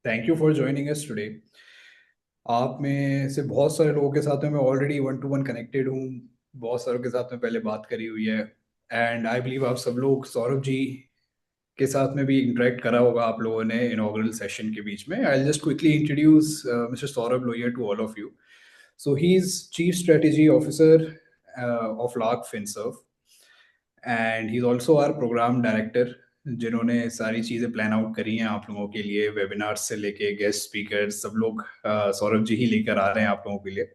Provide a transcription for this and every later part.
Thank you for joining us today. आप में से बहुत सारे लोगों के साथ में मैं already one two one connected हूँ। बहुत सारों के साथ में पहले बात करी हुई है। एंड आई बिलीव आप सब लोग सौरभ जी के साथ में भी इंटरेक्ट करा होगा आप लोगों ने इनॉग्रल सेशन के बीच में। I just quickly introduce Mister Saurabh Lohia to all of you. So he is chief strategy officer of Lark Finserv, and he is also our programme director, जिन्होंने सारी चीज़ें प्लान आउट करी हैं आप लोगों के लिए। वेबिनार से लेके गेस्ट स्पीकर सब लोग सौरभ जी ही लेकर आ रहे हैं आप लोगों के लिए।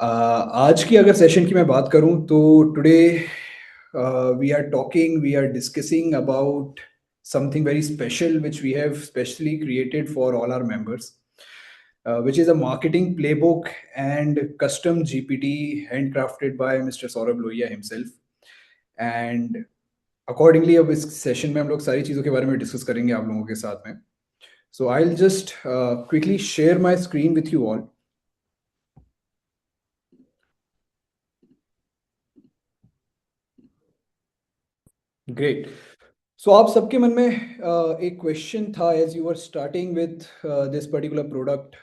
आज की अगर सेशन की मैं बात करूं तो today we are discussing about something very special which we have specially created for all our members, which is a marketing playbook and custom GPT handcrafted by Mr. Saurabh Lohia himself. And accordingly अब इस session में हम लोग सारी चीज़ों के बारे में डिस्कस करेंगे आप लोगों के साथ में। So I will just quickly share my screen with you all. Great. So आप सबके मन में एक क्वेश्चन था as you are starting with this particular product,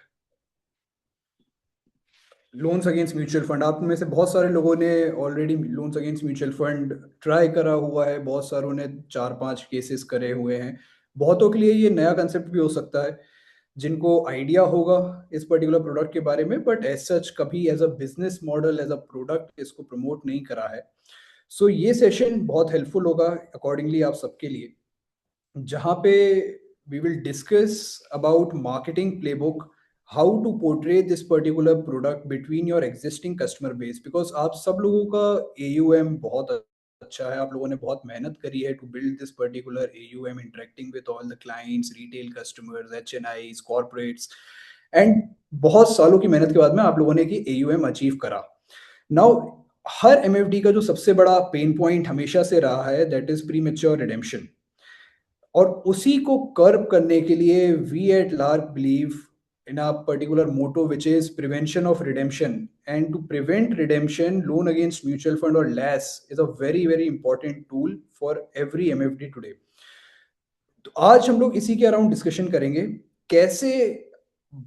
loans against mutual fund. आप में से बहुत सारे लोगों ने already loans against mutual fund try करा हुआ है, बहुत सारों ने 4-5 केसेस करे हुए हैं। बहुतों के लिए ये नया कंसेप्ट भी हो सकता है जिनको आइडिया होगा इस पर्टिकुलर प्रोडक्ट के बारे में, बट एज सच कभी as a business model as a product इसको प्रमोट नहीं करा है। सो ये सेशन बहुत हेल्पफुल होगा अकॉर्डिंगली आप सबके लिए, जहाँ पे we will discuss about marketing playbook, how to portray this particular product between your existing customer base. Because आप सब लोगों का AUM बहुत अच्छा है, आप लोगों ने बहुत मेहनत करी है to build this particular AUM, interacting with all the clients, retail customers, HNIs, corporates, and बहुत सालों की मेहनत के बाद में आप लोगों ने कि AUM अचीव करा। नाउ हर MFD का जो सबसे बड़ा पेन पॉइंट हमेशा से रहा है that is premature redemption, और उसी को कर्व करने के लिए we at Lark believe in a particular motto which is prevention of redemption. And to prevent redemption, loan against mutual fund or LAS is a very important tool for every MFD today. तो आज हम लोग इसी के around discussion करेंगे, कैसे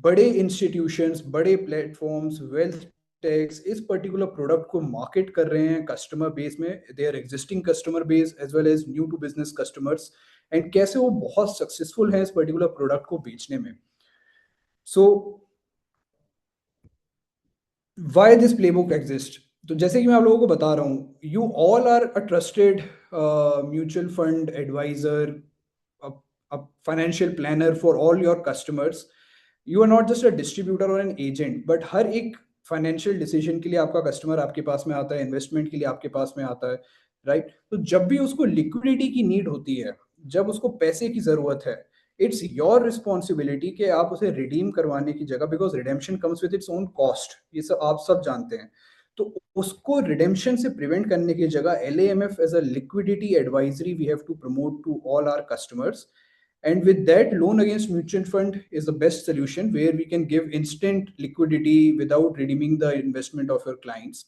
बड़े institutions, बड़े प्लेटफॉर्म्स, वेल्थ टेक्स इस पर्टिकुलर प्रोडक्ट को मार्केट कर रहे हैं कस्टमर बेस में, their existing customer base as well as new to business customers, and कैसे वो बहुत सक्सेसफुल है इस पर्टिकुलर प्रोडक्ट को बेचने में। सो वाई दिस प्लेबुक एग्जिस्ट, तो जैसे कि मैं आप लोगों को बता रहा हूँ, you all are a trusted mutual fund advisor, a financial planner for all your customers. You are not just a distributor or an agent, but हर एक फाइनेंशियल डिसीजन के लिए आपका कस्टमर आपके पास में आता है, इन्वेस्टमेंट के लिए आपके पास में आता है, राइट? तो जब भी उसको लिक्विडिटी की नीड होती है, जब उसको पैसे की जरूरत है, इट्स योर रिस्पॉन्सिबिलिटी कि आप उसे रिडीम करवाने की जगह, because redemption comes with its own cost, ये सब आप सब जानते हैं। तो उसको रिडेम्पशन से प्रिवेंट करने की जगह LAMF as a liquidity advisory we have to promote to all our customers, and with that, loan against mutual fund is the best solution where we can give instant liquidity without redeeming the investment of your clients.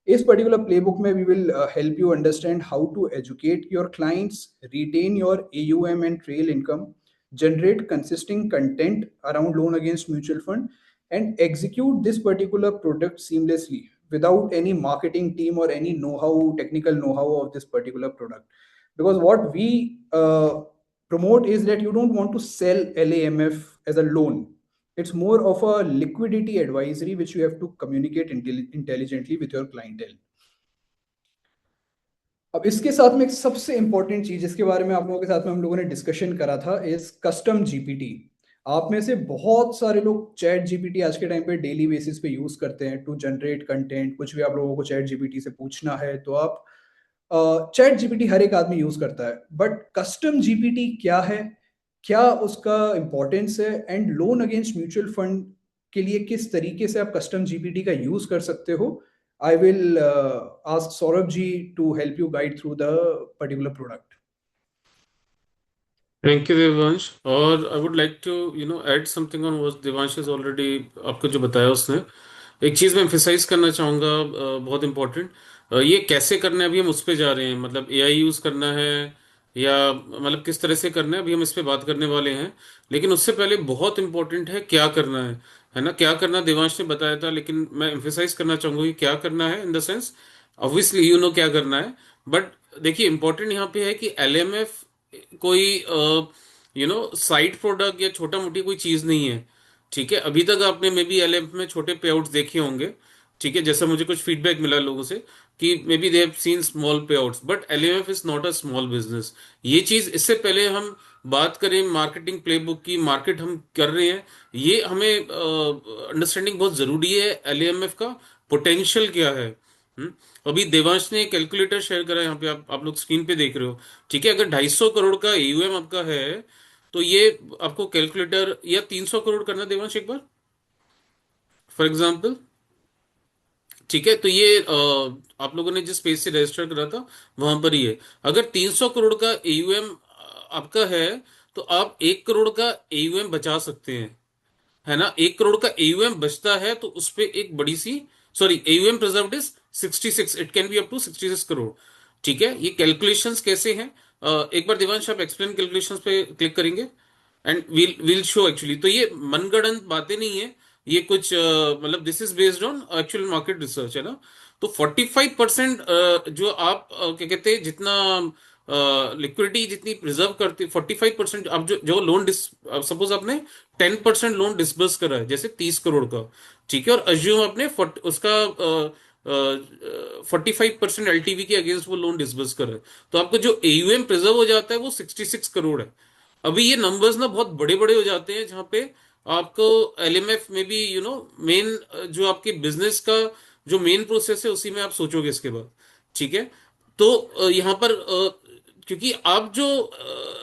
इस particular playbook में we will help you understand how to educate your clients, retain your AUM and trail income, generate consistent content around loan against mutual fund, and execute this particular product seamlessly without any marketing team or any know-how, technical know-how of this particular product. Because what we promote is that you don't want to sell LAMF as a loan. It's more of a liquidity advisory which you have to communicate intelligently with your clientele. अब इसके साथ में एक सबसे important चीज जिसके बारे में आप लोगों के साथ में हम लोगों ने डिस्कशन करा था इज कस्टम जीपीटी। आप में से बहुत सारे लोग चैट जीपीटी आज के टाइम पे डेली बेसिस पे यूज करते हैं टू जनरेट कंटेंट। कुछ भी आप लोगों को चैट जीपीटी से पूछना है तो आप चैट जीपीटी हर एक आदमी यूज करता है, बट कस्टम जीपीटी क्या है, क्या उसका इंपॉर्टेंस है, and loan against mutual fund के लिए किस तरीके से आप कस्टम जीपीटी का यूज कर सकते हो। I will ask Saurabh ji to help you guide through the particular product. Thank you Devansh. और I would like to add something on what Devansh is already आपको जो बताया उसने। एक चीज़ मैं एम्फेसाइज करना चाहूँगा, बहुत इंपॉर्टेंट। ये कैसे करना है अभी हम उस पे जा रहे हैं, मतलब एआई यूज़ करना है या मतलब किस तरह से करना है, अभी हम इस पे बात करने वाले हैं। लेकिन उससे पहले बहुत इंपॉर्टेंट है क्या करना है ना। क्या करना देवांश ने बताया था, लेकिन मैं एम्फेसाइज करना चाहूंगा कि क्या करना है in the sense, obviously you know क्या करना है, बट देखिए इंपॉर्टेंट यहाँ पे है कि एलएमएफ कोई साइड प्रोडक्ट या छोटा मोटी कोई चीज नहीं है। ठीक है, अभी तक आपने मे बी एलएमएफ में छोटे पे आउट्स देखे होंगे। ठीक है, जैसा मुझे कुछ फीडबैक मिला लोगों से कि may be they have seen small payouts, but LMF is not a small business. ये चीज, इससे पहले हम बात करें मार्केटिंग प्लेबुक की, मार्केट हम कर रहे हैं, ये हमें अंडरस्टैंडिंग बहुत जरूरी है एलएमएफ का पोटेंशियल क्या है। हम्म? अभी देवांश ने कैलकुलेटर शेयर करा है, यहाँ पे आप लोग स्क्रीन पे देख रहे हो। ठीक है, अगर 250 करोड़ का एयूएम आपका है, तो ये आपको कैलकुलेटर, या 300 करोड़ करना देवांश एक बार फॉर एग्जाम्पल। ठीक है, तो ये आप लोगों ने जिस पेज से रजिस्टर करा था वहां पर ही है। अगर 300 करोड़ का एयूएम आपका है, तो आप 1 करोड़ का एयूएम बचा सकते हैं, है ना। 1 करोड़ का एयूएम बचता है तो उस पे एक बड़ी सी, sorry, AUM preserved is 66, it can be up to 66 crore. ठीक है, ये कैलकुलेशंस कैसे हैं, एक बार देवांश आप एक्सप्लेन कैलकुलेशंस पे क्लिक करेंगे एंड विल शो एक्चुअली। तो ये मनगढ़ंत बातें नहीं है, ये कुछ मतलब this is based on actual market research, है ना। तो 45% जो आप क्या कहते हैं, जितना लिक्विडिटी जितनी प्रिजर्व करते, 45% आप जो जो लोन सपोज आपने 10% लोन डिसबर्स करा है, जैसे 30 करोड़ का। ठीक है, और अज्यूम आपने उसका 45% एलटीवी के अगेंस्ट वो लोन डिसबर्स करा है, तो आपका जो एयूएम प्रिजर्व हो जाता है वो 66 करोड़ है। अभी ये नंबर्स ना बहुत बड़े बड़े हो जाते हैं, जहां पे आपको एलएमएफ में भी मेन जो आपके बिजनेस का जो मेन प्रोसेस है उसी में आप सोचोगे इसके बाद। ठीक है, तो यहाँ पर क्योंकि आप जो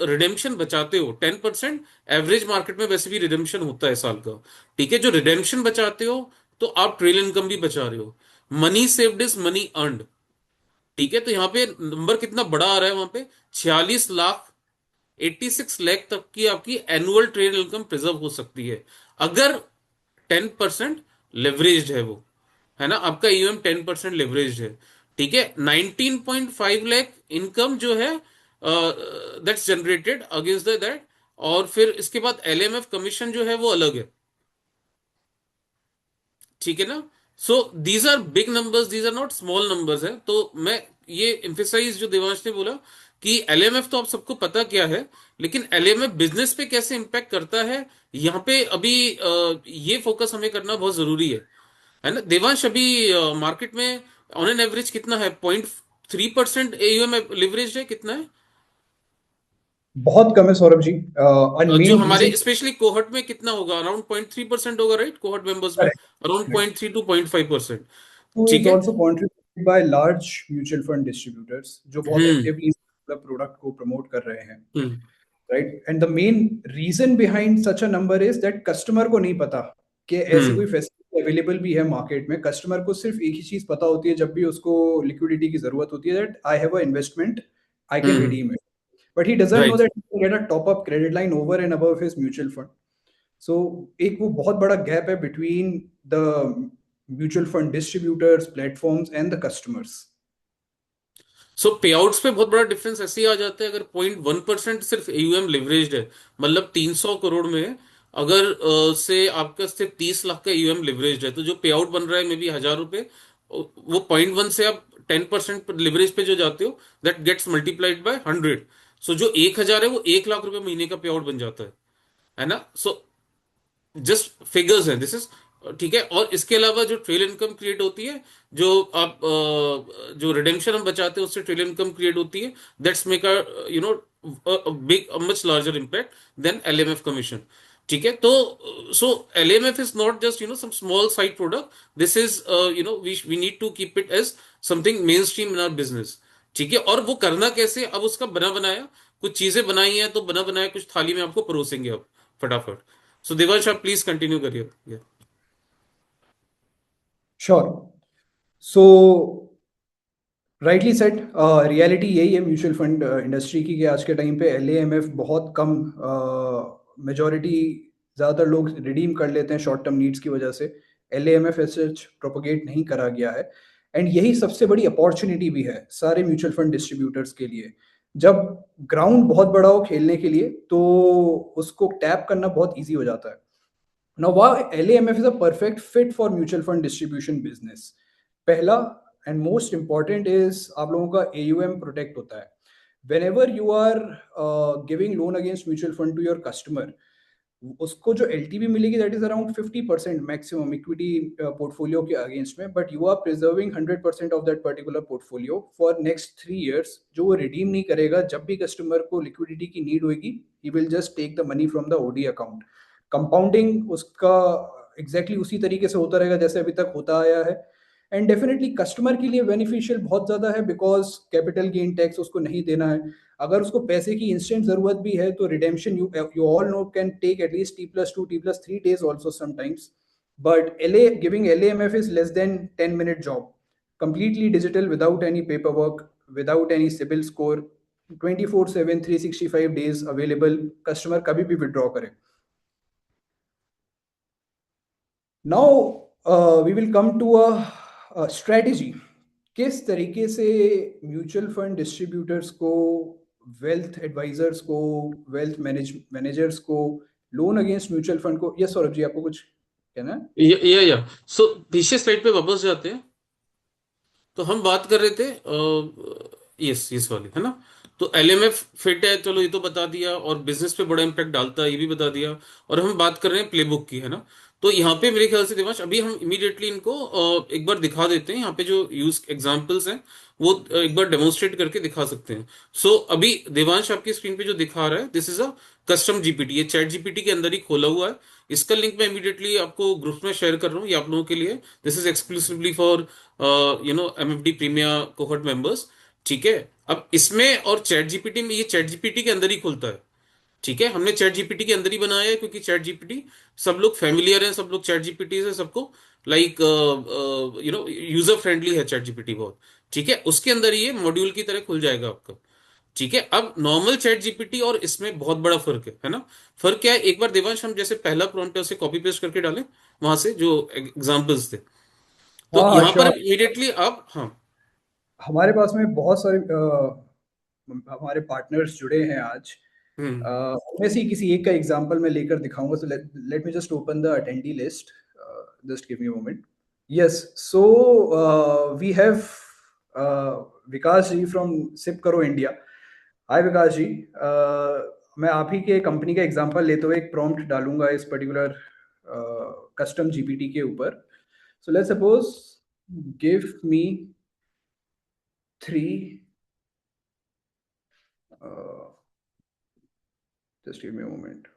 रिडेम्पशन बचाते हो 10%, एवरेज मार्केट में वैसे भी रिडेम्पशन होता है साल का। ठीक है, जो रिडेम्पशन बचाते हो, तो आप ट्रेल इनकम भी बचा रहे हो। Money saved is money earned. ठीक है, तो यहाँ पे नंबर कितना बड़ा आ रहा है वहां पे, 46 लाख, 86 लाख तक की आपकी एनुअल ट्रेड इनकम प्रिजर्व हो सकती है, अगर 10% लेवरेज्ड है वो, है ना। आपका ईएम 10% लेवरेज्ड है। ठीक है, 19.5 लाख इनकम जो है दैट्स जनरेटेड अगेंस्ट दैट, और फिर इसके बाद एलएमएफ कमीशन जो है वो अलग है। ठीक है ना। So these are big numbers, these are not small numbers है। तो मैं ये एम्फेसाइज जो देवांश ने बोला कि एलएमएफ तो आप सबको पता क्या है, लेकिन एलएमएफ बिजनेस पे कैसे इंपैक्ट करता है, यहाँ पे अभी ये फोकस हमें करना बहुत जरूरी है ना देवांश। अभी मार्केट में ऑन एन एवरेज कितना है, 0.3% एयूएम लिवरेज है, कितना है। बहुत कम है सौरभ जी, एंड जो मेन हमारे रीजन। स्पेशली कोहर्ट में कितना होगा, अराउंड 0.3% होगा, राइट, कोहर्ट मेंबर्स में अराउंड करेक्ट। 0.3 to 0.5%। So ठीक it's है। also contributed by large mutual fund distributors जो बहुत हम्म। एक्टिवली प्रोडक्ट को प्रमोट कर रहे हैं, hmm. Right. And the main reason behind such a number is that customer को नहीं पता कि ऐसी हम्म। कोई फैसिलिटी अवेलेबल भी है मार्केट में। कस्टमर को सिर्फ एक ही चीज पता होती है जब भी उसको लिक्विडिटी की जरूरत होती है, that I have a investment, I can hmm. Redeem it, but he doesn't know right. That he can get a top up credit line over and above his mutual fund. So एक वो बहुत बड़ा gap है between the mutual fund distributors, platforms and the customers. So payouts पे बहुत बड़ा difference ऐसे ही आ जाता है, अगर 0.1% सिर्फ एयूएम लिवरेज्ड है, मतलब 300 करोड़ में अगर से आपका सिर्फ 30 लाख का एयूएम लिवरेज्ड है, तो जो पे आउट बन रहा है मे बी 1,000 रुपए, वो 0.1 से आप 10% लिवरेज पे जो जाते हो, दैट गेट्स मल्टीप्लाइड बाय 100। सो जो 1,000 है वो 1 लाख रुपए महीने का पे आउट बन जाता है ना। सो जस्ट फिगर्स हैं, दिस इज। ठीक है, और इसके अलावा जो ट्रेल इनकम क्रिएट होती है, जो आप जो रिडेम्पशन हम बचाते हैं उससे ट्रेल इनकम क्रिएट होती है, that's make a you know big much larger impact than LMF commission. ठीक है, तो so LMF is not just some small side product, this is we need to keep it as something mainstream in our business. ठीक है, और वो करना कैसे, अब उसका बना बनाया कुछ चीजें बनाई हैं, तो बना बनाया कुछ थाली में आपको परोसेंगे अब फटाफट। सो देवांश आप प्लीज कंटिन्यू करिए। श्योर। सो राइटली सेट, रियलिटी यही है म्यूचुअल फंड इंडस्ट्री की कि आज के टाइम पे एलएएमएफ बहुत कम, मेजॉरिटी, ज़्यादातर लोग रिडीम कर लेते हैं शॉर्ट टर्म नीड्स की वजह से। एलएएमएफ सच प्रोपोगेट नहीं करा गया है, एंड यही सबसे बड़ी अपॉर्चुनिटी भी है सारे म्यूचुअल फंड डिस्ट्रीब्यूटर्स के लिए। जब ग्राउंड बहुत बड़ा हो खेलने के लिए तो उसको टैप करना बहुत ईजी हो जाता है। Now, why LAMF is a perfect fit for mutual fund distribution business? पहला and most important is आप लोगों का AUM protect होता है। Whenever you are giving loan against mutual fund to your customer, उसको जो LTV मिलेगी that is around 50% maximum equity portfolio के against में, but you are preserving 100% of that particular portfolio for next 3 years। जो वो redeem नहीं करेगा, जब भी customer को liquidity की need होगी, he will just take the money from the OD account। Compounding उसका एग्जैक्टली उसी तरीके से होता रहेगा जैसे अभी तक होता आया है। एंड डेफिनेटली कस्टमर के लिए बेनिफिशियल बहुत ज़्यादा है, बिकॉज कैपिटल गेन टैक्स उसको नहीं देना है। अगर उसको पैसे की इंस्टेंट ज़रूरत भी है तो redemption you all know can take at least T+2 T+3 days also sometimes। But LA giving LAMF is less than 10-minute job, completely digital without any paperwork, without any CIBIL score, 24/7 365 days available, customer कभी भी withdraw करे। Now we will come to a strategy. किस तरीके से mutual fund distributors को, wealth advisors को, wealth managers को loan against mutual fund को, यस सौरभ जी आपको कुछ कहना है? या सो पीछे स्लाइड पे वापस जाते हैं। तो हम बात कर रहे थे यस वाली है ना। तो एलएमएफ फिट है, चलो ये तो बता दिया, और बिजनेस पे बड़ा इम्पैक्ट डालता है ये भी बता दिया। और हम बात कर रहे हैं प्लेबुक की, है ना। तो यहाँ पे मेरे ख्याल से देवांश अभी हम इमीडिएटली इनको एक बार दिखा देते हैं। यहाँ पे जो यूज एग्जांपल्स हैं वो एक बार डेमोन्स्ट्रेट करके दिखा सकते हैं। सो अभी देवांश आपकी स्क्रीन पे जो दिखा रहा है, this is a custom GPT. ये चैट जीपीटी के अंदर ही खोला हुआ है। इसका लिंक मैं इमीडिएटली आपको ग्रुप में शेयर कर रहा हूँ, ये आप लोगों के लिए। This is exclusively for MFD premier cohort members. ठीक है। अब इसमें और चैट जीपीटी में, ये चैट जीपीटी के अंदर ही खुलता है। ठीक है, हमने चैट जीपीटी के अंदर ही बनाया है, क्योंकि चैट जीपीटी सब लोग फेमिलियर हैं, सब लोग चैट जीपीटी से सबको लाइक यूजर फ्रेंडली है चैट जीपीटी बहुत। ठीक है, उसके अंदर ही ये मॉड्यूल की तरह खुल जाएगा आपका। ठीक है। अब नॉर्मल चैट जीपीटी और इसमें बहुत बड़ा फर्क है ना। फर्क क्या है, एक बार देवांश हम जैसे पहला प्रॉम्प्ट है उसे कॉपी पेस्ट करके डालें वहां से जो एग्जांपल्स थे। तो हाँ हाँ यहां पर श्योर। इमीडिएटली आप, हाँ। हमारे पास में बहुत सारे हमारे पार्टनर्स जुड़े हैं आज। हम्म। उनमें से ही किसी एक का एग्जांपल मैं लेकर दिखाऊंगा। So let me just open the attendee list, just give me a moment. Yes, so we have Vikas ji from SIP करो इंडिया। हाय विकास जी। मैं आप ही के कंपनी का एग्जांपल लेते हुए एक प्रॉम्प्ट डालूंगा इस पर्टिकुलर कस्टम जीपीटी के ऊपर। So let's suppose give me 3, just give me a moment।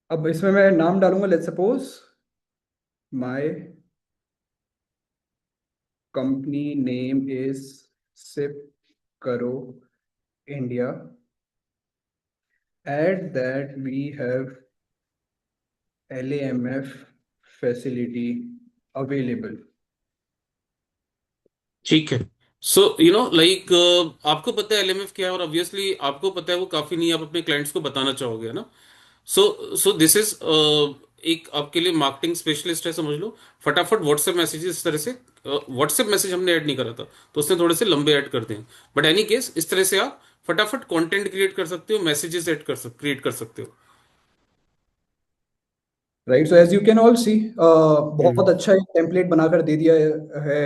अब इसमें मैं नाम डालूंगा, let's suppose my company name is SIP करो India, at that we have LAMF facility available. ठीक है। सो लाइक आपको पता है एलएमएफ क्या है, और ऑब्वियसली आपको पता है वो काफी नहीं, आप अपने क्लाइंट्स को बताना चाहोगे, है ना। सो दिस इज एक आपके लिए मार्केटिंग स्पेशलिस्ट है, समझ लो। फटाफट व्हाट्सएप मैसेजेस इस तरह से, व्हाट्सएप मैसेज हमने ऐड नहीं करा था तो उसने थोड़े से लंबे ऐड कर दिए। बट एनी केस, इस तरह से आप फटाफट कंटेंट क्रिएट कर सकते हो, मैसेजेस ऐड क्रिएट कर सकते हो। Right, so as you can all see, hmm. बहुत अच्छा एक टेम्पलेट बनाकर दे दिया है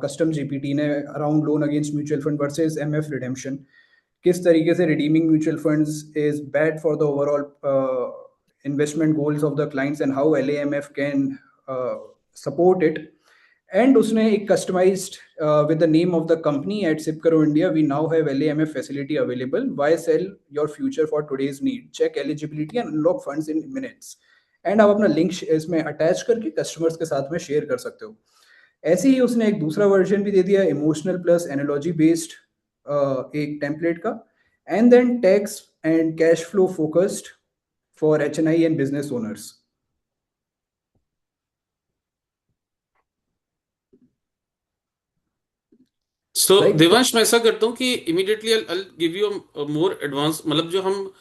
कस्टम जीपीटी ने around loan against mutual fund versus MF redemption. किस तरीके से redeeming mutual funds is bad for the overall investment goals of the clients and how LAMF can support it. And उसने एक customized with the name of the company at Sipkaro India, we now have LAMF facility available. Why sell your future for today's need? Check eligibility and unlock funds in minutes. And आप अपना link इसमें attach करके customers के साथ में share कर सकते हो। ऐसे ही उसने एक दूसरा वर्जन भी दे दिया, इमोशनल प्लस एनालॉजी बेस्ड एक टेम्पलेट का। And then tax and cash flow focused for HNI and business owners. So right. Devansh, मैं ऐसा करता हूँ कि immediately I give you more advance, मतलब जो हम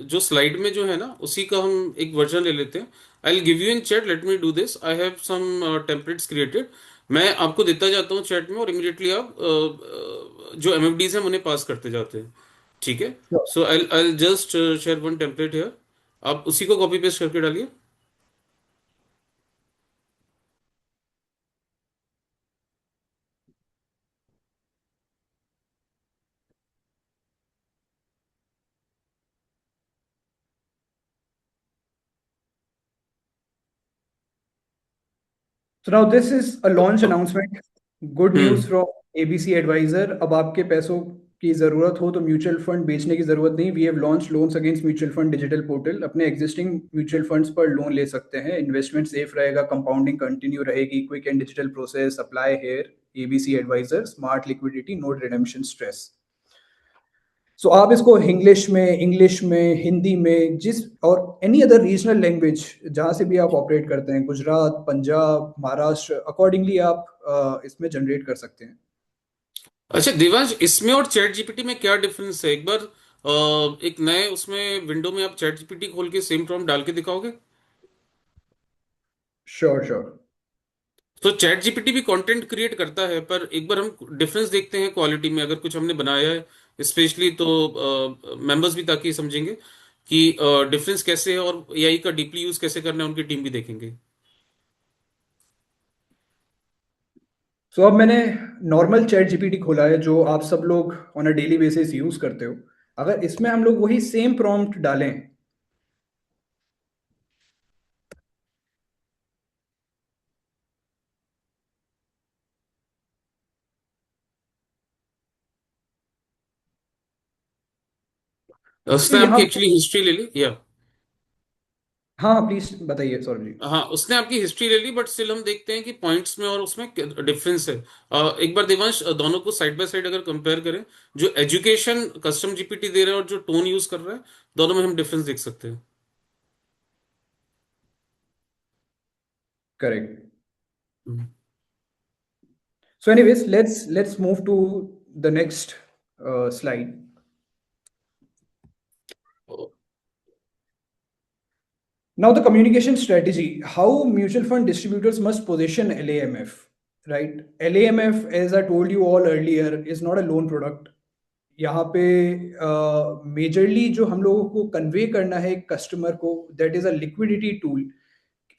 जो स्लाइड में जो है ना, उसी का हम एक वर्जन ले लेते हैं। I give you in chat, let me do this, I have some templates created. मैं आपको देता जाता हूँ चैट में, और इमीडिएटली आप जो एमएफडीज हैं उन्हें पास करते जाते हैं। ठीक है। So I I just share one template here, आप उसी को कॉपी पेस्ट करके डालिए। So now this is a launch तो announcement. Good news hmm. from ABC Advisor. अब आपके पैसों की ज़रूरत हो तो म्यूचुअल फंड बेचने की ज़रूरत नहीं। We have launch loans against mutual fund digital portal. अपने एग्जिस्टिंग म्यूचुअल फंड्स पर लोन ले सकते हैं। इन्वेस्टमेंट सेफ रहेगा, कंपाउंडिंग कंटिन्यू रहेगी, quick and digital process. Apply here ABC adviser, smart liquidity, no redemption stress. So आप इसको English में, हिंदी में, जिस और एनी अदर रीजनल लैंग्वेज जहाँ से भी आप ऑपरेट करते हैं, गुजरात, पंजाब, महाराष्ट्र, अकॉर्डिंगली आप इसमें जनरेट कर सकते हैं। अच्छा देवांश, इसमें और चैट जीपीटी में क्या डिफरेंस है? एक बार एक नए उसमें विंडो में आप चैट जीपीटी खोल के सेम प्रॉम्प्ट डाल के दिखाओगे? Sure sure. तो चैट जीपीटी भी कंटेंट क्रिएट करता है, पर एक बार हम डिफरेंस देखते हैं क्वालिटी में, अगर कुछ हमने बनाया है स्पेशली, तो मेंबर्स भी ताकि समझेंगे कि डिफरेंस कैसे है, और एआई का डीपली यूज कैसे करना है, उनकी टीम भी देखेंगे। सो अब मैंने नॉर्मल चैट जीपीटी खोला है जो आप सब लोग on a daily basis use करते हो। अगर इसमें हम लोग वही सेम प्रॉम्प्ट डालें। तो उसने यहाँ आपकी पे, एक्चुअली हिस्ट्री ले ली या? हाँ हाँ प्लीज बताइए सौरभ जी। हाँ, उसने आपकी हिस्ट्री ले ली, बट स्टिल हम देखते हैं कि पॉइंट्स में और उसमें डिफरेंस है। एक बार देवांश, दोनों को साइड बाय साइड अगर कंपेयर करें, जो एजुकेशन कस्टम जीपीटी दे रहा है और जो टोन यूज कर रहा है, दोनों में हम डिफरेंस देख सकते हैं। Correct. Hmm. So anyways let's move to the next slide. Now, the communication strategy, how mutual fund distributors must position LAMF, right? LAMF, as I told you all earlier, is not a loan product. यहाँ पे majorly जो हम लोगों को convey करना है customer को, that is a liquidity tool.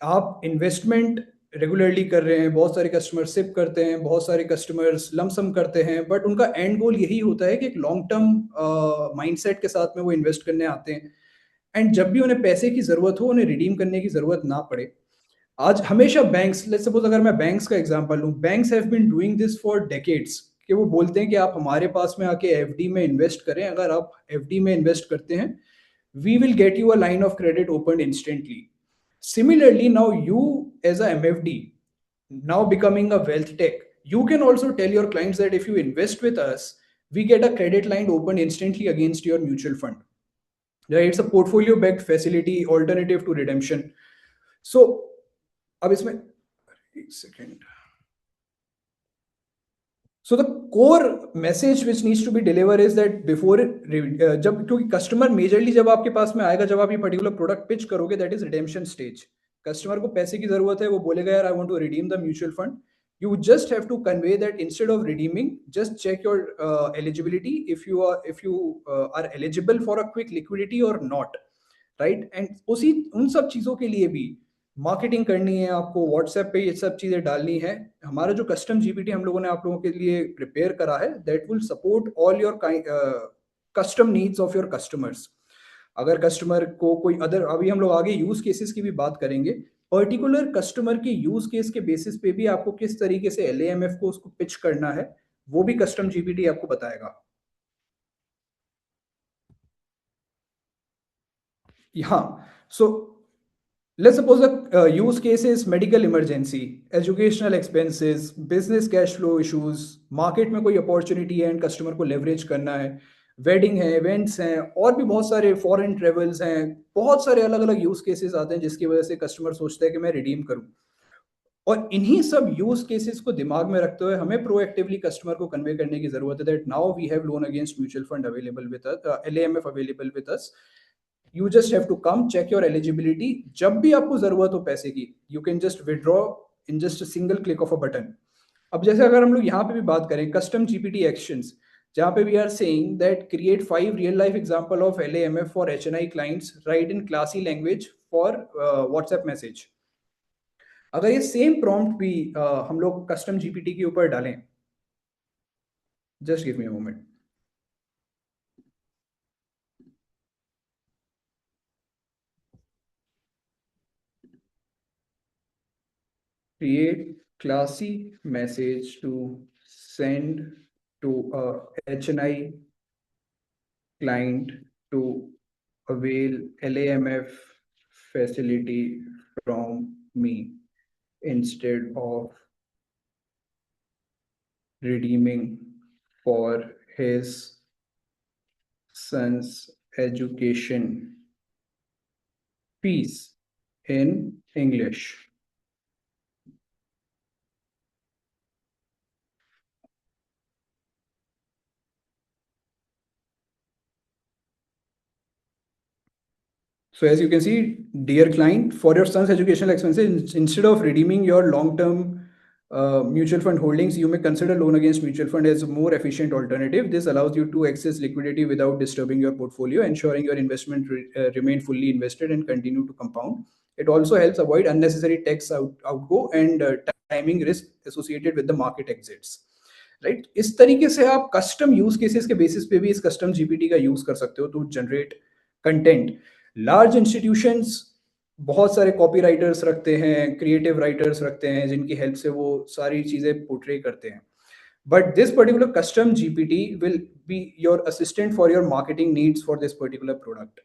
आप इन्वेस्टमेंट रेगुलरली कर रहे हैं, बहुत सारे कस्टमर सिप करते हैं, बहुत सारे कस्टमर्स लमसम करते हैं, बट उनका एंड गोल यही होता है कि एक लॉन्ग टर्म माइंडसेट के साथ में वो इन्वेस्ट करने आते हैं। एंड जब भी उन्हें पैसे की जरूरत हो, उन्हें रिडीम करने की जरूरत ना पड़े। आज हमेशा बैंक्स, लेट्स सपोज अगर मैं बैंक्स का एग्जांपल लूं, banks have been doing this for decades, कि वो बोलते हैं कि आप हमारे पास में आके एफडी में इन्वेस्ट करें। अगर आप एफडी में इन्वेस्ट करते हैं, we will get you a line of credit open instantly. Similarly, now you as a MFD, now becoming a wealth tech, you can also tell your clients that if you invest with us, we get a credit line open instantly against your mutual fund. Right? It's a portfolio backed facility, alternative to redemption. So अब इसमें एक second. So the core message which needs to be deliver is that before, जब, क्योंकि customer majorly जब आपके पास में आएगा, जब आप ये पर्टिकुलर प्रोडक्ट पिच करोगे, that is redemption stage. Customer को पैसे की जरूरत है, वो बोलेगा यार I want to redeem the mutual fund. You just have to convey that instead of redeeming, just check your eligibility, if you are eligible for a quick liquidity or not, right? And उसी उन सब चीजों के लिए भी marketing करनी है आपको, व्हाट्सएप पे ये सब चीजें डालनी है। हमारा जो कस्टम जीपीटी हम लोगों ने आप लोगों के लिए प्रिपेयर करा है, that will support all your custom needs of your customers. अगर कस्टमर को कोई अदर, अभी हम लोग आगे यूज केसेस की भी बात करेंगे, पर्टिकुलर कस्टमर के यूज केस के बेसिस पे भी आपको किस तरीके से एलएएमएफ को उसको पिच करना है, वो भी कस्टम जीपीटी आपको बताएगा। हाँ। सो let's suppose the use case is medical emergency, educational expenses, business cash flow issues, market में कोई opportunity है एंड कस्टमर को leverage करना है, वेडिंग है, इवेंट्स हैं, और भी बहुत सारे फॉरेन ट्रेवल्स हैं, बहुत सारे अलग अलग यूज केसेस आते हैं जिसकी वजह से कस्टमर सोचता है कि मैं रिडीम करूं। और इन्हीं सब यूज केसेस को दिमाग में रखते हुए हमें प्रोएक्टिवली कस्टमर को कन्वे करने की जरूरत है that now we have loan against mutual fund available with us, LAMF available with us. You just have to come check your eligibility. जब भी आपको जरूरत हो पैसे की, you can just withdraw in just single click of a button. अब जैसे अगर हम लोग यहाँ पे भी बात करें कस्टम जीपीटी एक्शंस, जहाँ पे we are saying that create 5 real life example of LAMF for HNI clients, write in classy language for WhatsApp message. अगर ये सेम प्रॉम्प्ट भी हम लोग कस्टम जीपीटी के ऊपर डालें, just give me a moment. Create classy message to send to a HNI client to avail LAMF facility from me instead of redeeming for his son's education fees in English. So as you can see, dear client, for your son's educational expenses, instead of redeeming your long-term mutual fund holdings, you may consider loan against mutual fund as a more efficient alternative. This allows you to access liquidity without disturbing your portfolio, ensuring your investment remain fully invested and continue to compound. It also helps avoid unnecessary tax outgo and timing risk associated with the market exits. Right, इस तरीके से आप custom use cases के basis पे भी इस custom GPT का use कर सकते हो to generate content. Large institutions बहुत सारे कॉपी राइटर्स रखते हैं, क्रिएटिव राइटर्स रखते हैं, जिनकी हेल्प से वो सारी चीजें पोर्ट्रे करते हैं। But this particular custom GPT will be your assistant for your marketing needs for this particular product.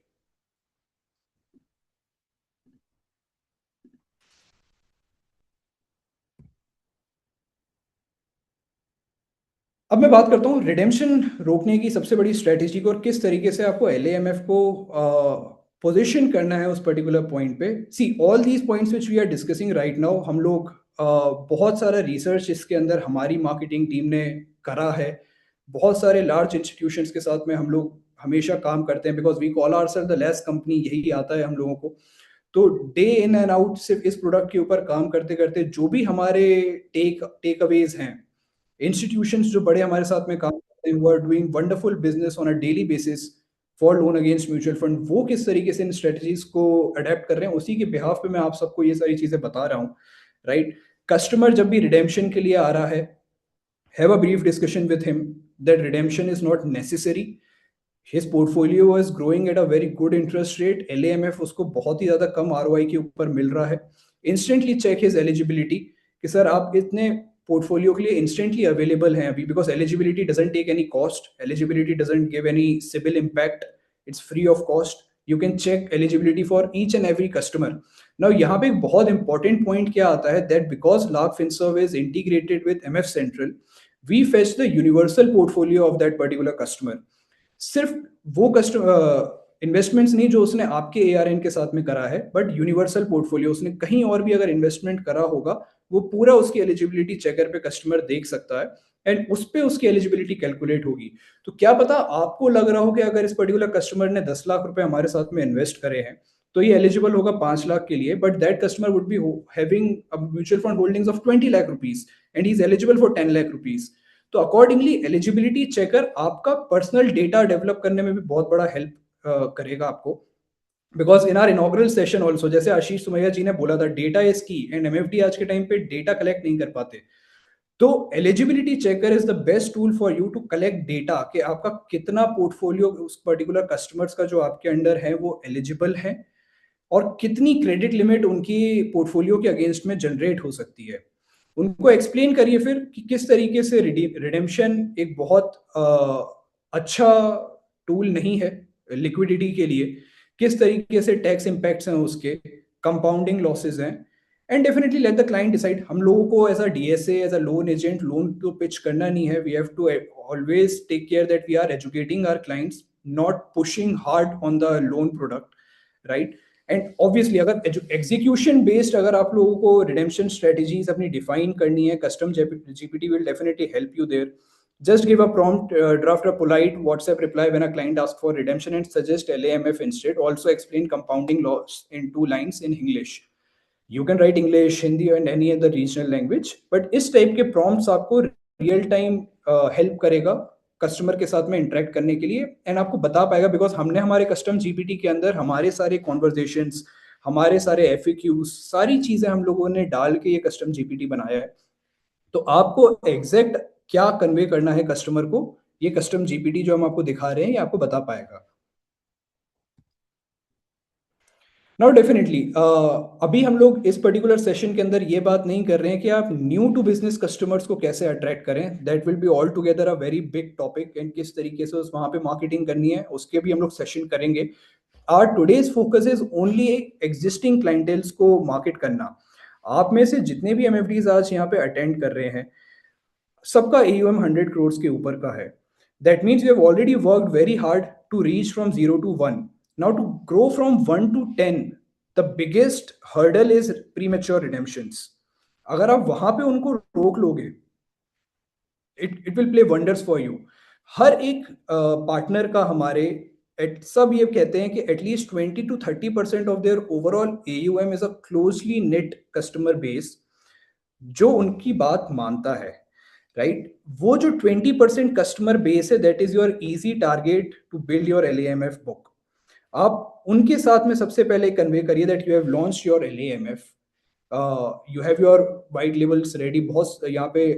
अब मैं बात करता हूँ रिडेम्पशन रोकने की सबसे बड़ी स्ट्रेटेजी को और किस तरीके से आपको एलएएमएफ को पोजीशन करना है उस पर्टिकुलर पॉइंट पे। See all these points which we are discussing right now, हम लोग बहुत सारा रिसर्च इसके अंदर हमारी मार्केटिंग टीम ने करा है। बहुत सारे लार्ज इंस्टीट्यूशंस के साथ में हम लोग हमेशा काम करते हैं, because we call ourselves the less company, यही आता है हम लोगों को। तो डे इन एंड आउट सिर्फ इस प्रोडक्ट के ऊपर काम करते करते जो भी हमारे टेक अवेज हैं, इंस्टीट्यूशंस जो बड़े हमारे साथ में काम करते हैं, वो are doing wonderful business on a daily basis for loan against mutual fund, वो किस तरीके से इन स्ट्रेटजीज को अडेप्ट कर रहे हैं, उसी के बिहाफ पे मैं आप सबको ये सारी चीजें बता रहा हूँ। राइट, कस्टमर जब भी रिडेम्पशन के लिए आ रहा है, have a brief discussion with him that redemption is not necessary. His portfolio is growing at a very good interest rate, LAMF उसको बहुत ही ज्यादा कम आरओआई के ऊपर मिल रहा है। इंस्टेंटली चेक हिज एलिजिबिलिटी कि सर आप इतने पोर्टफोलियो के लिए इंस्टेंटली अवेलेबल हैं अभी, because eligibility doesn't take any cost, eligibility doesn't give any CIBIL impact, it's free of cost. You can check eligibility for each and every customer. Now यहाँ पे एक बहुत इंपॉर्टेंट पॉइंट क्या आता है that because Lark Finserv is integrated with MF Central, we fetch the universal portfolio of that particular customer. सिर्फ वो customer investments नहीं जो उसने आपके एआरएन के साथ में करा है, बट यूनिवर्सल पोर्टफोलियो उसने कहीं और भी अगर इन्वेस्टमेंट करा होगा, वो पूरा उसकी एलिजिबिलिटी चेकर पे कस्टमर देख सकता है एंड उस पे उसकी एलिजिबिलिटी कैलकुलेट होगी। तो क्या पता आपको लग रहा हो कि अगर इस पर्टिकुलर कस्टमर ने 10 लाख रुपए हमारे साथ में इन्वेस्ट करे हैं तो ये एलिजिबल होगा 5 लाख के लिए, but that customer would be having mutual fund holdings of 20 lakh rupees and he is eligible for 10 lakh rupees. तो अकॉर्डिंगली एलिजिबिलिटी चेकर आपका पर्सनल डेटा डेवलप करने में भी बहुत बड़ा हेल्प करेगा आपको। Because in are inaugural session also, जैसे आशीष सुमैया जी ने बोला था, डेटा इज की एंड एमएफडी आज के टाइम पे डेटा कलेक्ट नहीं कर पाते। तो eligibility checker is the best tool for you to collect data कि आपका कितना पोर्टफोलियो उस पर्टिकुलर कस्टमर्स का जो आपके अंडर है वो एलिजिबल है और कितनी क्रेडिट लिमिट उनकी पोर्टफोलियो के अगेंस्ट में जनरेट हो सकती है। उनको एक्सप्लेन करिए फिर कि किस तरीके से रिडेम्पशन एक बहुत अच्छा टूल नहीं है लिक्विडिटी के लिए, किस तरीके से टैक्स इम्पैक्ट्स हैं उसके, कंपाउंडिंग लॉसेस हैं, and definitely let the client decide. हम लोगों को as a DSA, as a loan agent, loan को पिच करना नहीं है। We have to always take care that we are educating our clients, not pushing hard on the loan product, right. And obviously अगर execution based अगर आप लोगों को redemption strategies अपनी डिफाइन करनी है, custom GPT will definitely help you there. Just give a prompt, draft a polite WhatsApp reply when a client asks for redemption and suggest LAMF instead. Also explain compounding laws in 2 lines in English. You can write English, Hindi and any other regional language. But इस type के prompts आपको real time help करेगा customer के साथ में interact करने के लिए, एंड आपको बता पाएगा बिकॉज हमने हमारे कस्टम जीपीटी के अंदर हमारे सारे कॉन्वर्जेशंस, हमारे सारे एफएक्यूज, सारी चीजें हम लोगों ने डाल के ये कस्टम जीपीटी बनाया है. तो आपको एग्जैक्ट क्या कन्वे करना है कस्टमर को, ये कस्टम जीपीटी जो हम आपको दिखा रहे हैं ये आपको बता पाएगा. नाउ डेफिनेटली अभी हम लोग इस पर्टिकुलर सेशन के अंदर ये बात नहीं कर रहे हैं कि आप न्यू टू बिजनेस कस्टमर्स को कैसे अट्रैक्ट करें. That will be all together a very big topic, and किस तरीके से उस वहां पे मार्केटिंग करनी है उसके भी हम लोग सेशन करेंगे. Our today's focus is only existing clienteles को मार्केट करना. आप में से जितने भी एमएफडीज आज यहाँ पे अटेंड कर रहे हैं सबका AUM 100 crores के ऊपर का है. That means you have already worked very hard to reach from 0 to 1. Now to grow from 1 to 10, the biggest hurdle is premature redemptions. अगर आप वहां पे उनको रोक लोगे, it will play wonders for you. हर एक पार्टनर का हमारे सब ये कहते हैं कि at least 20 to 30% of their overall AUM is a closely knit customer base जो उनकी बात मानता है, राइट. वो जो 20% कस्टमर बेस है, that is your easy target to build your LAMF book. आप उनके साथ में सबसे पहले कन्वे करिए that you have launch your LAMF, you have your white labels ready. बहुत यहाँ पे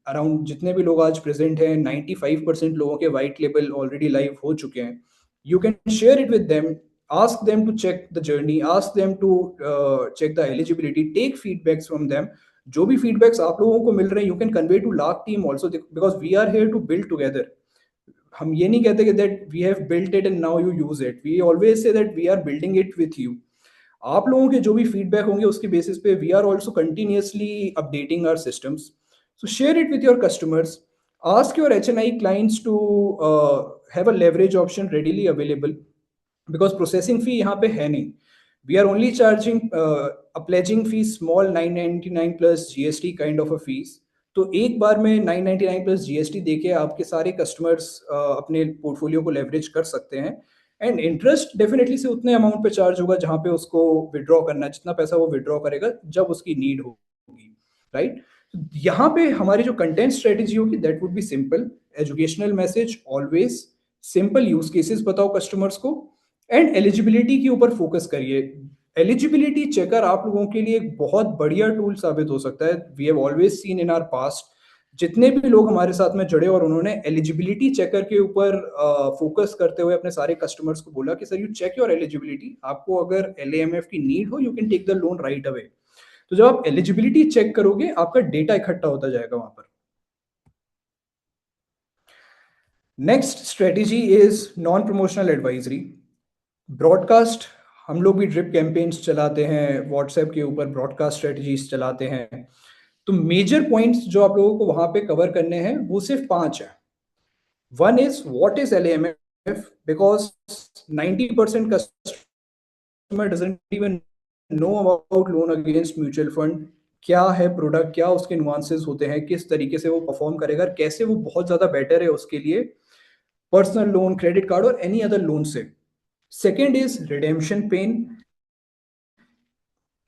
अराउंड जितने भी लोग आज प्रेजेंट हैं 95% लोगों के वाइट लेबल ऑलरेडी लाइव हो चुके हैं. You can share it with them, ask them to check the journey, ask them to check the eligibility, take feedbacks from them. जो भी फीडबैक्स आप लोगों को मिल रहे हैं you can convey to Lark team also, because we are here to build together. हम ये नहीं कहते कि that we have built it and now you use it. We always say that we are building it with you. आप लोगों के जो भी फीडबैक होंगे उसके बेसिस पे we are also continuously updating our systems. So share it with your customers. Ask your HNI clients to have a leverage option readily available, because processing fee यहाँ पे है नहीं. We are only charging a pledging fee small 999 plus GST kind of a fees. तो एक बार में 999 plus GST देके आपके सारे कस्टमर्स अपने पोर्टफोलियो को लेवरेज कर सकते हैं. एंड इंटरेस्ट डेफिनेटली से उतने अमाउंट पे चार्ज होगा जहां पे उसको विड्रॉ करना है, जितना पैसा वो विड्रॉ करेगा जब उसकी नीड होगी, राइट. यहाँ पे हमारी जो कंटेंट स्ट्रेटेजी होगी that would be simple, educational message always, simple use cases बताओ कस्टमर्स को, एंड एलिजिबिलिटी के ऊपर फोकस करिए. एलिजिबिलिटी चेकर आप लोगों के लिए एक बहुत बढ़िया टूल साबित हो सकता है. We have always seen in our past जितने भी लोग हमारे साथ में जुड़े और उन्होंने एलिजिबिलिटी चेकर के ऊपर फोकस करते हुए अपने सारे कस्टमर्स को बोला कि sir you check your eligibility, आपको अगर LAMF की नीड हो you can take the loan right away. तो जब आप एलिजिबिलिटी चेक करोगे आपका डेटा इकट्ठा होता जाएगा वहां पर. Next strategy is non promotional advisory. Broadcast, हम लोग भी ड्रिप कैंपेन्स चलाते हैं, व्हाट्सएप के ऊपर ब्रॉडकास्ट स्ट्रेटजीज चलाते हैं. तो मेजर पॉइंट्स जो आप लोगों को वहां पे कवर करने हैं वो सिर्फ 5 है. One is what is LAMF, because 90% customer doesn't even know about loan against mutual fund. क्या है प्रोडक्ट, क्या उसके नुआंसेस होते हैं, किस तरीके से वो परफॉर्म करेगा, कैसे वो बहुत ज्यादा बेटर है उसके लिए पर्सनल लोन, क्रेडिट कार्ड और एनी अदर लोन से. Second is redemption pain.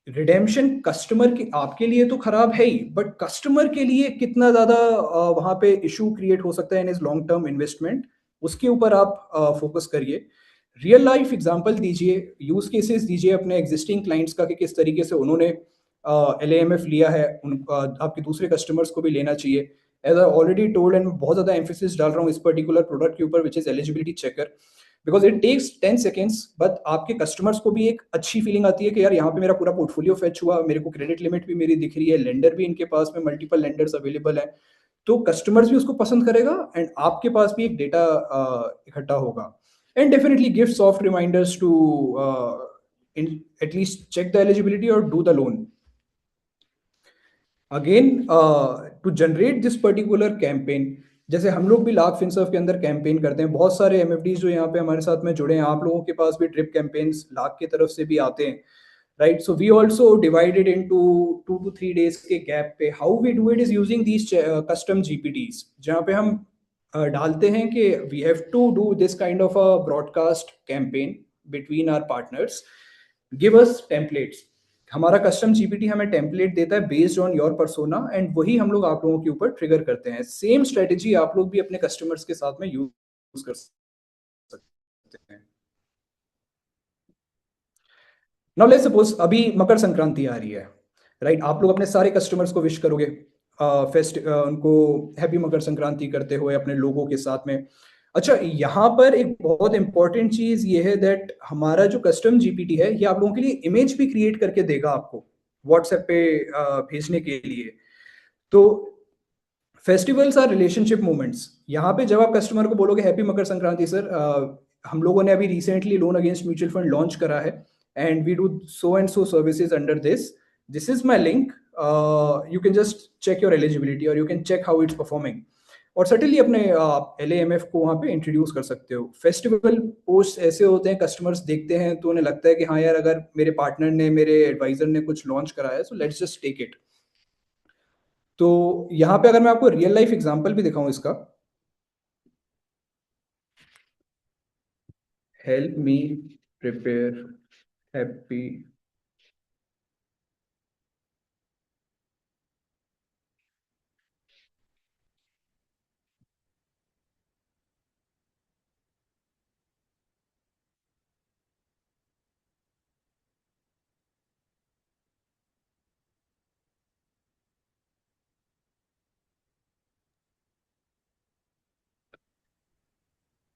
Redemption customer के आपके लिए तो खराब है ही, बट कस्टमर के लिए कितना ज्यादा वहां पे इशू क्रिएट हो सकता है इन इज लॉन्ग टर्म इन्वेस्टमेंट, उसके ऊपर आप फोकस करिए. रियल लाइफ एग्जांपल दीजिए, यूज केसेस दीजिए अपने एग्जिस्टिंग क्लाइंट्स का कि किस तरीके से उन्होंने LAMF लिया है. आपके दूसरे कस्टमर्स को भी लेना चाहिए. As I already told, and बहुत ज्यादा एम्फेसिस डाल रहा हूँ इस पर्टिकुलर प्रोडक्ट के ऊपर which is eligibility checker, because it takes 10 seconds, but आपके कस्टमर्स को भी एक अच्छी फीलिंग आती है कि यार यहाँ पे मेरा पूरा पोर्टफोलियो फेच हुआ, मेरे को क्रेडिट लिमिट भी मेरी दिख रही है, लेंडर भी इनके पास में मल्टीपल लेंडर्स अवेलेबल है. तो कस्टमर्स भी उसको पसंद करेगा एंड आपके पास भी एक डेटा इकट्ठा होगा. And definitely give soft reminders to at least check the eligibility और do the loan. Again, to generate this particular campaign, जैसे हम लोग भी लाख फिनसर्व के अंदर कैंपेन करते हैं, बहुत सारे एमएफडीज जो यहाँ पे हमारे साथ में जुड़े हैं, आप लोगों के पास भी ड्रिप कैंपेन्स लाख की तरफ से भी आते हैं, right? So we also divided into 2 to 3 days के गैप पे how we do it is using these custom GPTs, जहाँ पे हम डालते हैं कि we have to do this kind of a broadcast campaign between our partners, give us templates. हमारा custom GPT हमें टेम्पलेट देता है based on your persona, and वही हम लोग आप लोगों के ऊपर ट्रिगर करते हैं। सेम स्ट्रेटेजी आप लोग भी अपने कस्टमर्स के साथ में यूज कर सकते हैं। नाउ लेट्स सपोज अभी मकर संक्रांति आ रही है, राइट? आप लोग अपने सारे कस्टमर्स को विश करोगे, उनको हैप्पी मकर संक्रांति करते हुए अपने लोगों के साथ में। अच्छा, यहाँ पर एक बहुत इंपॉर्टेंट चीज ये है दैट हमारा जो कस्टम जीपीटी है ये आप लोगों के लिए इमेज भी क्रिएट करके देगा आपको व्हाट्सएप पे भेजने के लिए। तो फेस्टिवल्स आर रिलेशनशिप मोमेंट्स। यहाँ पे जब आप कस्टमर को बोलोगे हैप्पी मकर संक्रांति सर, हम लोगों ने अभी recently loan against mutual fund launch करा है, and we do so and so services under this, this is my link, you can just check your eligibility और you can check how it's performing. और certainly अपने L M F को वहाँ पे introduce कर सकते हो। फेस्टिवल पोस्ट ऐसे होते हैं, कस्टमर्स देखते हैं तो उन्हें लगता है कि हाँ यार, अगर मेरे पार्टनर ने, मेरे एडवाइजर ने कुछ लॉन्च करा है, so let's just take it. तो यहाँ पे अगर मैं आपको रियल लाइफ एग्जांपल भी दिखाऊं इसका, हेल्प मी प्रिपेयर हैप्पी।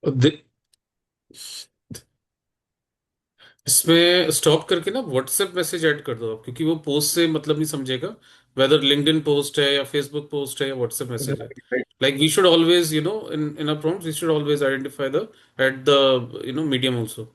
दे- इसमें स्टॉप करके ना व्हाट्सएप मैसेज ऐड कर दो आप, क्योंकि वो पोस्ट से मतलब नहीं समझेगा वेदर लिंक्डइन पोस्ट है या फेसबुक पोस्ट है या व्हाट्सएप मैसेज है। Like we should always in a prompt we should always identify the at the medium also.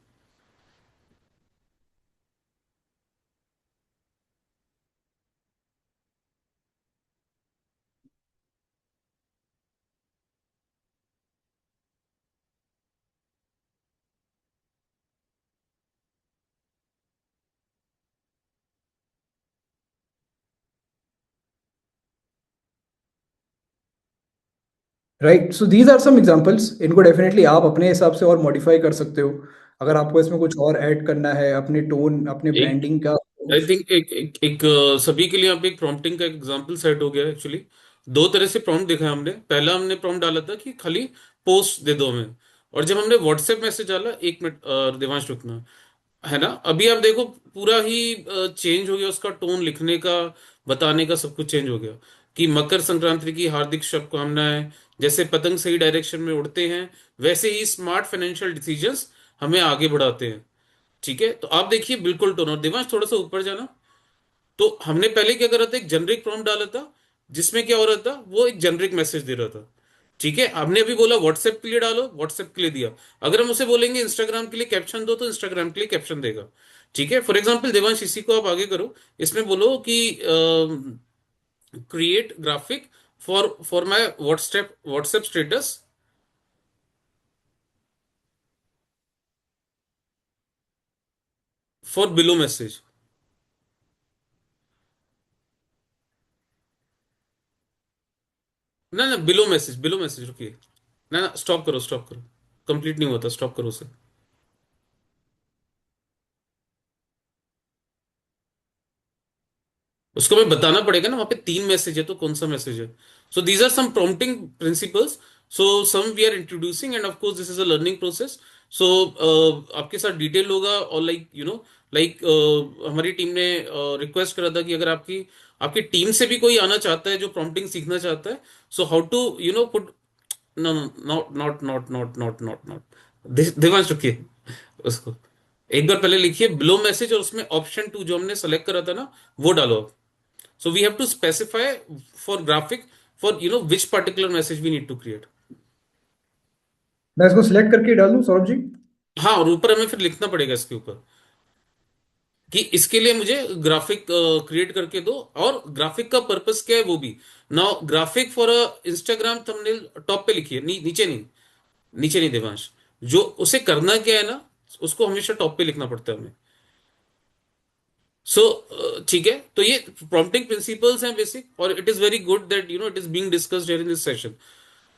Right, so these are some examples, इनको डेफिनेटली आप अपने हिसाब से और मॉडिफाई कर सकते हो। अगर आपको इसमें कुछ और ऐड करना है, अपने टोन, अपने एक ब्रांडिंग का आई कुछ। थिंक एक सभी के लिए यहाँ पे एक प्रॉम्प्टिंग का एग्जांपल सेट हो गया है एक्चुअली। दो तरह से प्रॉम्प्ट देखा है हमने। पहला हमने प्रॉम्प्ट डाला था कि खाली पोस्ट दे दो हमें, और जब हमने व्हाट्सएप मैसेज डाला, 1 मिनट देवांश रुकना, है ना, अभी आप देखो पूरा ही चेंज हो गया उसका टोन, लिखने का, बताने का, सब कुछ चेंज हो गया। कि मकर संक्रांति की हार्दिक शुभकामनाएं, जैसे पतंग सही डायरेक्शन में उड़ते हैं, वैसे ही स्मार्ट फाइनेंशियल डिसीजंस हमें आगे बढ़ाते हैं। ठीक है, तो आप देखिए बिल्कुल टोन। और दिमाग थोड़ा सा ऊपर जाना, तो हमने पहले क्या करा था, एक जेनरिक प्रॉम्प्ट डाला था, जिसमें क्या हो रहा था, वो एक जेनरिक मैसेज दे रहा था। ठीक है, हमने अभी बोला व्हाट्सएप के लिए डालो, व्हाट्सएप के लिए दिया। अगर हम उसे बोलेंगे इंस्टाग्राम के लिए कैप्शन दो, तो इंस्टाग्राम के लिए कैप्शन देगा। ठीक है, फॉर एग्जाम्पल देवांश, इसी को आप आगे करो। इसमें बोलो कि create graphic for my WhatsApp WhatsApp status for below message. ना ना, बिलो मैसेज, बिलो मैसेज, रुकिए। ना ना, स्टॉप करो, स्टॉप करो, कंप्लीट नहीं होता, स्टॉप करो उसे। उसको हमें बताना पड़ेगा ना, वहां पे 3 मैसेज है, तो कौन सा मैसेज है। So these are some prompting principles. So some we are introducing, and of course this is a learning process. So आपके साथ डिटेल होगा, और लाइक हमारी टीम ने रिक्वेस्ट करा था कि अगर आपकी आपकी टीम से भी कोई आना चाहता है जो प्रॉम्प्टिंग सीखना चाहता है, so how to put. No no, not not not not not not not Devansh, रुकिए उसको। एक बार पहले लिखिए बिलो मैसेज, और उसमें ऑप्शन 2 जो हमने सेलेक्ट करा था ना, वो डालो। So we have to specify for graphic, for which particular message we need to create. मैं इसको सिलेक्ट करके डाल दूं, सौरभ जी? हाँ, और ऊपर हमें फिर लिखना पड़ेगा इसके ऊपर। कि इसके लिए मुझे ग्राफिक क्रिएट करके दो, और ग्राफिक का पर्पस क्या है वो भी। Now graphic for a Instagram thumbnail top पे लिखिए, नीचे नहीं, नीचे नहीं देवांश। जो उसे करना क्या है ना, उसको हमेशा टॉप पे लिखना पड़ता है हमें। सो ठीक है, तो ये प्रॉम्प्टिंग प्रिंसिपल्स हैं बेसिक, और it is very good that it is being discussed here in this session.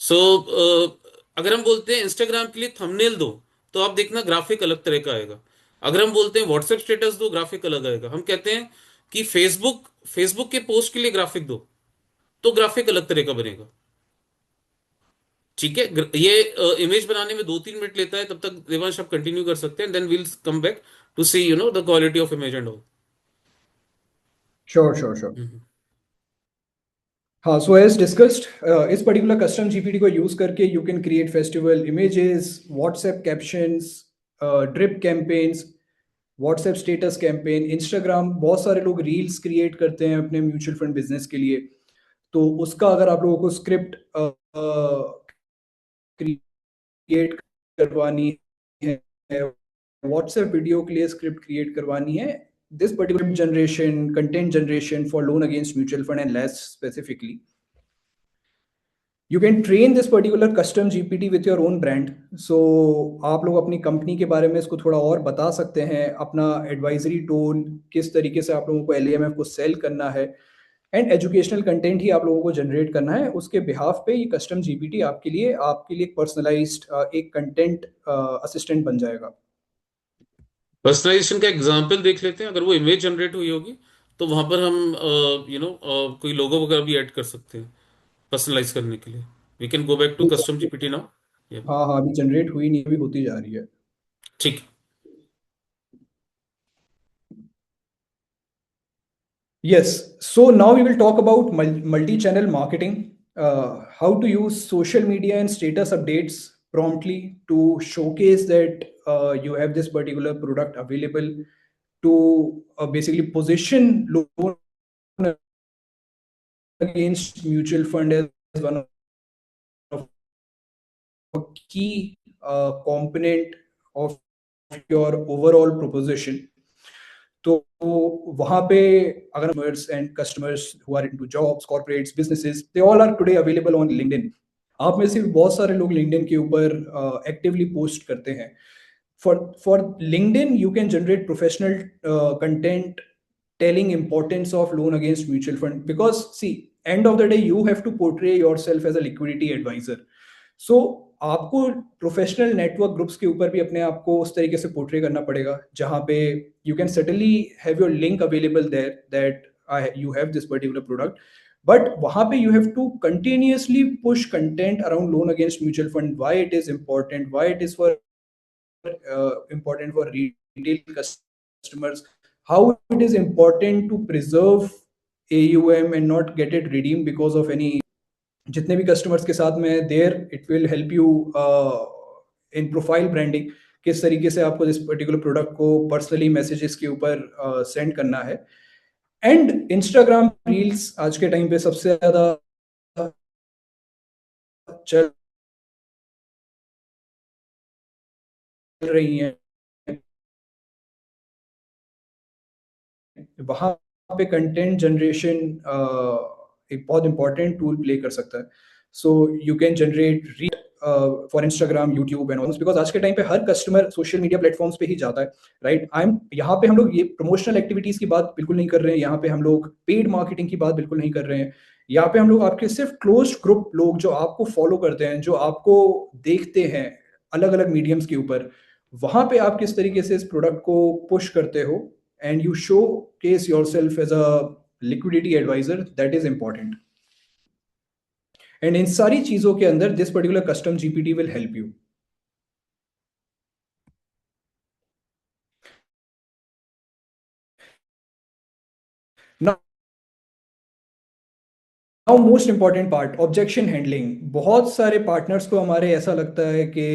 So अगर हम बोलते हैं इंस्टाग्राम के लिए थंबनेल दो, तो आप देखना ग्राफिक अलग तरह का आएगा। अगर हम बोलते हैं व्हाट्सएप स्टेटस दो, ग्राफिक अलग आएगा। हम कहते हैं कि फेसबुक फेसबुक के पोस्ट के लिए ग्राफिक दो, तो ग्राफिक अलग तरह का बनेगा। ठीक है, ये इमेज बनाने में 2-3 मिनट लेता है, तब तक देवांश आप कंटिन्यू कर सकते हैं, then will come back to see the quality of image and all. Sure sure sure. हाँ, सो एज डिस्कस्ड, इस पर्टिकुलर कस्टम जीपीटी को यूज करके you can create festival images, WhatsApp captions, drip campaigns, WhatsApp status campaign, Instagram, बहुत सारे लोग reels create करते हैं अपने म्यूचुअल फंड बिजनेस के लिए। तो उसका अगर आप लोगों को स्क्रिप्ट क्रिएट करवानी है, व्हाट्सएप वीडियो के लिए स्क्रिप्ट क्रिएट करवानी है, this particular generation, content generation for loan against mutual fund and less specifically, you can train this particular custom GPT with your own brand. So आप लोग अपनी company के बारे में इसको थोड़ा और बता सकते हैं, अपना एडवाइजरी टोन, किस तरीके से आप लोगों को एलएमएफ को सेल करना है, एंड एजुकेशनल कंटेंट ही आप लोगों को जनरेट करना है। उसके बिहाफ पे ये कस्टम जीपीटी आपके लिए एक पर्सनलाइज्ड एक कंटेंट असिस्टेंट बन जाएगा। पर्सनलाइजेशन का एग्जांपल देख लेते हैं। अगर वो इमेज जनरेट हुई होगी, तो वहां पर हम कोई लोगो वगैरह भी ऐड कर सकते हैं पर्सनलाइज करने के लिए। We can go back to custom GPT now. हाँ हाँ, अभी जनरेट हुई नहीं, अभी होती जा रही है। ठीक। Yes. So now we will talk about multi-channel marketing, how to use social media and status updates promptly to showcase that you have this particular product available, to basically position loan against mutual fund as one of a key component of your overall proposition. तो वहाँ पे अगर customers and customers who are into jobs, corporates, businesses, they all are today available on LinkedIn. आप में से भी बहुत सारे लोग लिंक्डइन के ऊपर एक्टिवली पोस्ट करते हैं। For LinkedIn you can generate professional content telling importance of loan against mutual fund, because see, end of the day you have to portray yourself as a liquidity advisor. सो आपको professional network groups के ऊपर भी अपने आप को उस तरीके से पोर्ट्रे करना पड़ेगा, जहां पे you can certainly have your link available there that you have this particular product, but वहां पे you have to continuously push content around loan against mutual fund, why it is important, why it is for important for retail customers, how it is important to preserve AUM and not get it redeemed because of any, जितने भी customers के साथ में there, it will help you in profile branding, किस तरीके से आपको इस पर्टिकुलर प्रोडक्ट को पर्सनली मैसेजेस के ऊपर सेंड करना है। एंड इंस्टाग्राम रील्स आज के टाइम पे सबसे ज्यादा चल रही हैं, वहां पे कंटेंट जनरेशन एक बहुत इंपॉर्टेंट टूल प्ले कर सकता है। So you can generate read for Instagram, YouTube and also, because आज के टाइम पे हर कस्टमर सोशल मीडिया प्लेटफॉर्म्स पे ही जाता है, राइट। आई एम यहाँ पे हम लोग ये प्रमोशनल एक्टिविटीज की बात बिल्कुल नहीं कर रहे हैं, यहाँ पे हम लोग पेड मार्केटिंग की बात बिल्कुल नहीं कर रहे हैं। यहाँ पे हम लोग आपके सिर्फ क्लोज ग्रुप लोग जो आपको फॉलो करते हैं, जो आपको देखते हैं अलग अलग मीडियम्स के ऊपर, वहां पे आप किस तरीके से इस प्रोडक्ट को पुश करते हो and you showcase yourself as a liquidity advisor, that is important. And इन सारी चीजों के अंदर this particular custom GPT will help you. Now most important part, objection handling. बहुत सारे पार्टनर्स को हमारे ऐसा लगता है कि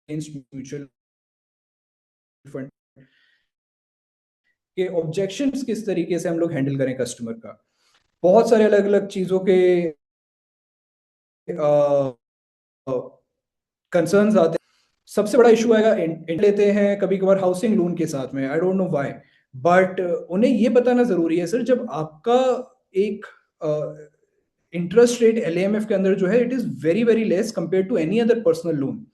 म्यूचुअल फंड के ऑब्जेक्शंस किस तरीके से हम लोग हैंडल करें कस्टमर का, बहुत सारे अलग अलग चीजों के कंसर्न्स आते हैं। सबसे बड़ा इशू आएगा लेते हैं कभी कभार हाउसिंग लोन के साथ में, I don't know why, but उन्हें ये बताना ज़रूरी है सर, जब आपका एक इंटरेस्ट रेट एलएएमएफ के अंदर जो है, it is very very less compare to any other personal loan,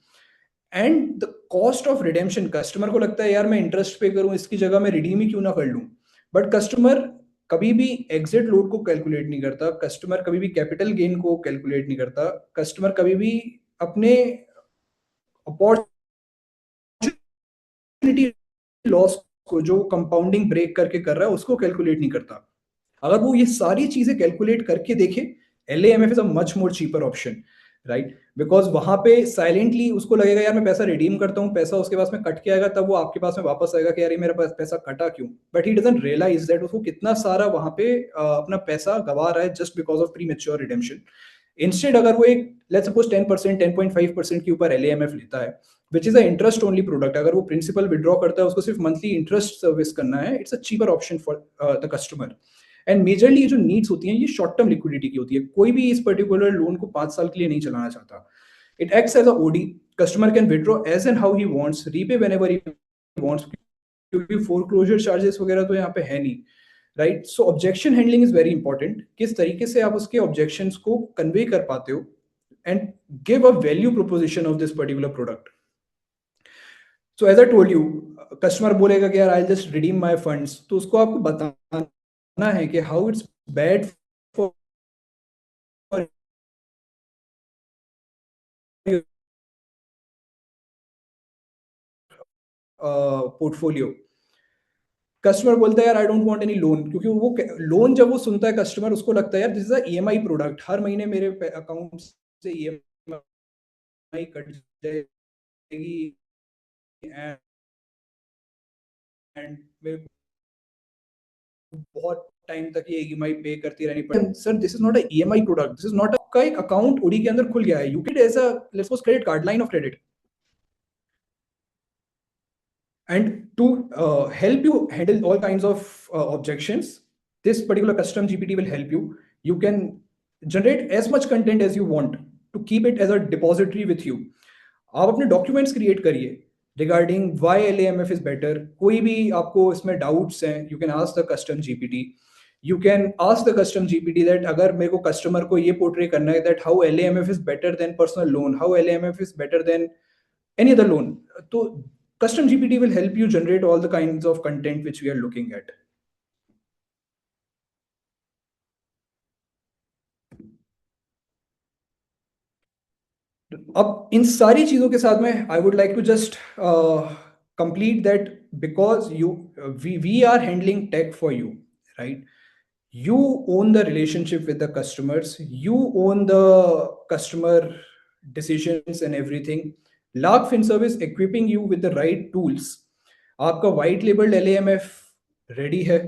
and the cost of redemption, customer को लगता है यार मैं इंटरेस्ट पे करूं इसकी जगह मैं रिडीम ही क्यों ना कर लूं, बट कस्टमर कभी भी एग्जिट लोड को कैलकुलेट नहीं करता, कस्टमर कभी भी कैपिटल गेन को कैलकुलेट नहीं करता, कस्टमर कभी भी अपने अपॉर्चुनिटी लॉस को जो कंपाउंडिंग ब्रेक करके कर रहा है उसको कैलकुलेट नहीं करता। अगर वो ये सारी चीजें कैलकुलेट करके देखे, LAMF is a much more cheaper option, right? Because वहां पे साइलेंटली उसको लगेगा यार मैं पैसा रिडीम करता हूँ, पैसा उसके पास में कट के आएगा, तब वो आपके पास में वापस आएगा कि यार ये मेरा पास पैसा कटा क्यों, but he doesn't realize that उसको कितना सारा वहां पे अपना पैसा गवा रहा है just because of pre mature redemption. Instead अगर वो एक लेट्स सपोज 10%, 10.5% के ऊपर एलएएमएफ लेता है, which is a interest only product, अगर वो प्रिंसिपल विड्रॉ करता है उसको सिर्फ मंथली इंटरेस्ट सर्विस करना है, it's a cheaper option for the customer. And majorly ये जो नीड्स होती हैं ये शॉर्ट टर्म लिक्विडिटी की होती है, कोई भी इस पर्टिकुलर लोन को 5 साल के लिए नहीं चलाना चाहता। It acts as a OD, customer can withdraw as and how he wants, repay whenever he wants, क्योंकि फोरक्लोजर चार्जेस वगैरह तो यहाँ पे है नहीं, right? So objection handling is very important, किस तरीके से आप उसके ऑब्जेक्शंस को कन्वे कर पाते हो and give a value proposition of this particular product. So as I told you, customer बोलेगा कि यार I just redeem my funds, तो उसको आपको बताना है कि how it's bad for portfolio. Customer बोलता है यार I don't want any loan, क्योंकि वो लोन जब वो सुनता है कस्टमर उसको लगता है यार this is a EMI product, हर महीने मेरे अकाउंट से ईएमआई कट जाएगी एंड मेरे को बहुत टाइम तक ये ईएमआई पे करती रहनी पड़े। Sir this is not a EMI product, this is not, आपका एक अकाउंट ओडी के अंदर खुल गया है, you can as a let's suppose credit card, line of credit, and to help you handle all kinds of objections, this particular custom GPT will help you. You can generate as much content as you want to keep it as a depository with you. आप अपने documents create करिए regarding why L M F is better, कोई भी आपको इसमें doubts हैं you can ask the custom GPT, you can ask the custom GPT that अगर मेरे को कस्टमर को ये पोर्ट्रे करना है that how L M F is better than personal loan, how L M F is better than any other loan. So custom GPT will help you generate all the kinds of content which we are looking at. अब इन सारी चीजों के साथ में I would like to just complete that, because you we are handling tech for you, right? You own the relationship with the customers, you own the customer decisions and everything. Lark FinServe is equipping you with the right tools. आपका white labeled LAMF ready है,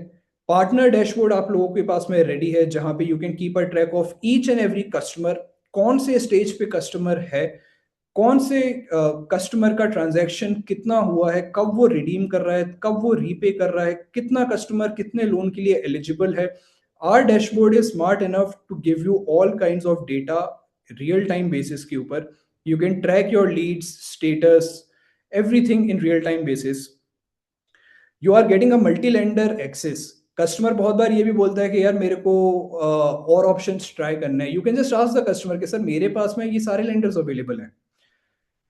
partner dashboard आप लोगों के पास में ready है जहां पे you can keep a track of each and every customer, कौन से स्टेज पे कस्टमर है, कौन से कस्टमर का ट्रांजैक्शन कितना हुआ है, कब वो रिडीम कर रहा है, कब वो रीपे कर रहा है, कितना कस्टमर कितने लोन के लिए एलिजिबल है। Our dashboard is smart enough to give you all kinds of data real time basis के ऊपर, you can track your leads status everything in real time basis. You are getting a multi lender access, customer बहुत बार ये भी बोलता है कि यार मेरे को और ऑप्शंस ट्राई करने हैं, you can just ask the customer कि सर मेरे पास में ये सारे लेंडर्स अवेलेबल हैं,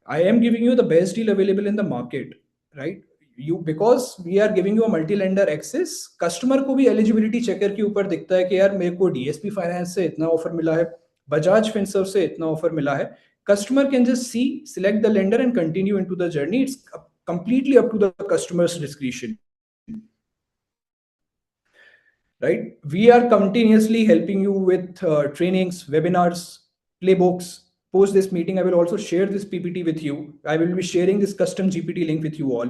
I am giving you the best deal available in the market, right? You, because we are giving you a multi-lender access, customer को भी eligibility checker के ऊपर दिखता है कि यार मेरे को डीएसपी फाइनेंस से इतना ऑफर मिला है, बजाज फिनसर्व से इतना ऑफर मिला है। Customer can just see, select the lender and continue into the journey, it's completely up to the customer's discretion, right? We are continuously helping you with trainings, webinars, playbooks. Post this meeting, I will also share this PPT with you. I will be sharing this custom GPT link with you all,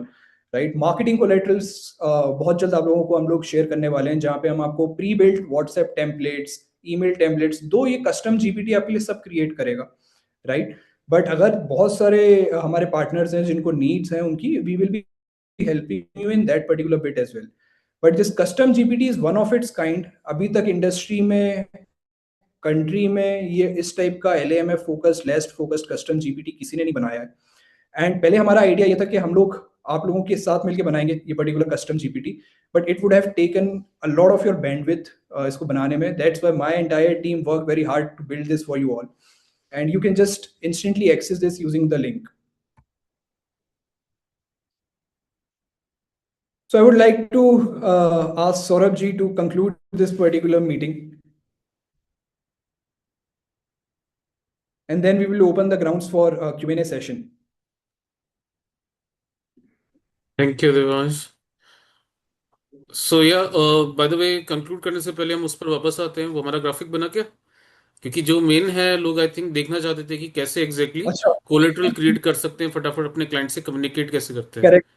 right? Marketing collaterals बहुत जल्द आप लोगों को हम लोग share करने वाले हैं, जहाँ पे हम आपको pre built WhatsApp templates, email templates, दो ये कस्टम जीपीटी आपके लिए सब क्रिएट करेगा, राइट? बट अगर बहुत सारे हमारे पार्टनर्स हैं जिनको नीड्स हैं उनकी, we will be helping you in that particular bit as well. But this custom GPT is one of its kind, अभी तक इंडस्ट्री में, कंट्री में ये इस टाइप का एलएएमएफ फोकस्ड, लेस्ट फोकस्ड कस्टम जीपीटी किसी ने नहीं बनाया है। एंड पहले हमारा आइडिया ये था कि हम लोग आप लोगों के साथ मिलकर बनाएंगे ये particular custom GPT, but it would have taken a lot of your bandwidth इसको बनाने में. That's why my entire team work very hard to build this for you all, and you can just instantly access this using the link. So I would like to ask Saurabh ji to conclude this particular meeting, and then we will open the grounds for Q&A session. Thank you Devansh. So yeah by the way, conclude करने से पहले हम उस पर वापस आते हैं, वो हमारा ग्राफिक बना क्या, क्योंकि जो मेन है लोग आई थिंक देखना चाहते थे कि कैसे एग्जैक्टली अच्छा. कोलेटरल क्रिएट कर सकते हैं, फटाफट अपने क्लाइंट से कम्युनिकेट कैसे करते हैं. Correct.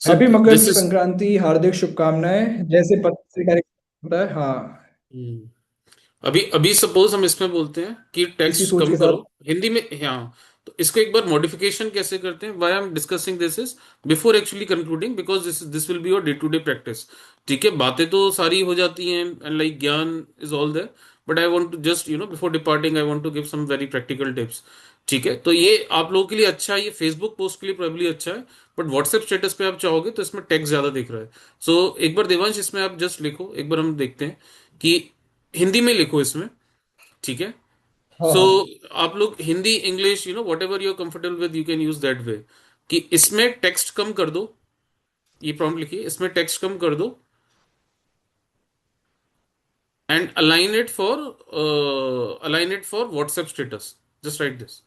So happy Makar this is. Sankranti, हार्दिक शुभकामनाएं. जैसे पत्र से डायरेक्ट होता है, हाँ, अभी अभी सपोज हम इसमें बोलते हैं कि इसी टेक्स्ट सोच कम के करो साथ. हिंदी में. हाँ, तो इसको एक बार मॉडिफिकेशन कैसे करते हैं, why I am discussing this is before actually concluding, because this will be your day to day practice. ठीक है, बातें तो सारी हो जाती हैं एंड लाइक ज्ञान is all there, but I want to just before departing I want to give some very practical tips. ठीक है, तो ये आप लोगों के लिए अच्छा है, ये फेसबुक पोस्ट के लिए प्रोबेबली अच्छा है, बट व्हाट्सएप स्टेटस पे आप चाहोगे तो इसमें टेक्स्ट ज्यादा दिख रहा है. सो एक बार देवांश इसमें आप जस्ट लिखो, एक बार हम देखते हैं कि हिंदी में लिखो इसमें. ठीक है. हाँ, सो हाँ. आप लोग Hindi English whatever you are comfortable with, you can use that way, कि इसमें टेक्स्ट कम कर दो. ये प्रॉम्प्ट लिखिए, इसमें टेक्स्ट कम कर दो and align it for WhatsApp status. Just write this.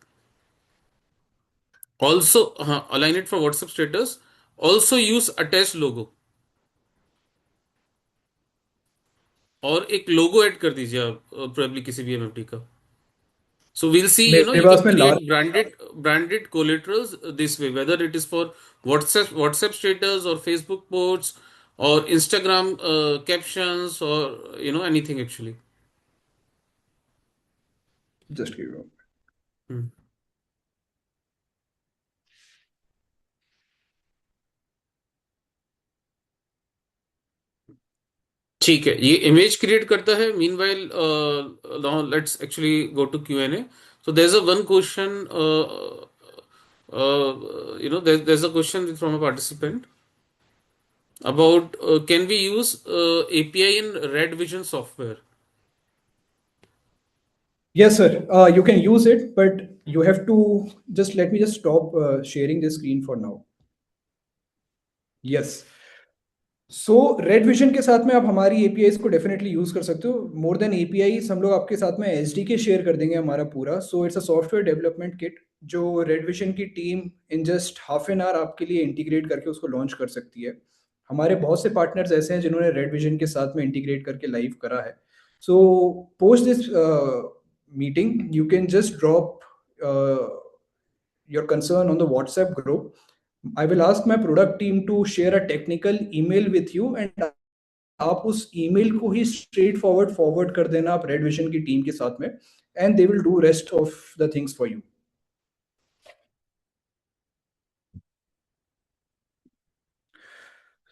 Also, हाँ, align it for WhatsApp status. Also use attach logo, और एक लोगो ऐड कर दीजिए आप प्रोबेबली किसी भी एमएफटी का. So we'll see, मेरे you पास can में लाल. create branded collaterals this way, whether it is for WhatsApp status or Facebook posts or Instagram captions or anything actually. Just give me. Hmm. ठीक है, ये image create करता है. Meanwhile now let's actually go to Q&A. So there's a one question, there's a question from a participant about can we use API in Red Vision software. Yes, sir. You can use it, but you have to just let me just stop sharing the screen for now. Yes. So red vision के साथ में आप हमारी APIs को definitely use कर सकते हो. More than APIs हम लोग आपके साथ में एसडीके शेयर कर देंगे हमारा पूरा. So it's a software development kit जो रेड विजन की team in just half an hour आपके लिए इंटीग्रेट करके उसको लॉन्च कर सकती है. हमारे बहुत से पार्टनर्स ऐसे हैं जिन्होंने रेड विजन के साथ में इंटीग्रेट करके लाइव करा है. So post this meeting you can just drop your concern on the WhatsApp group. I will ask my product team to share a technical email with you, and आप उस email को ही straight forward कर देना आप red vision की team के साथ में, and they will do rest of the things for you.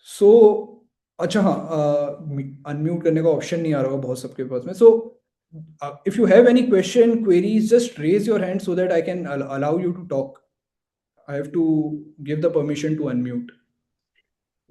So अच्छा, हाँ, अनम्यूट करने का ऑप्शन नहीं आ रहा होगा बहुत सबके पास में. So if you have any question queries just raise your hand so that I can allow you to talk. I have to give the permission to unmute.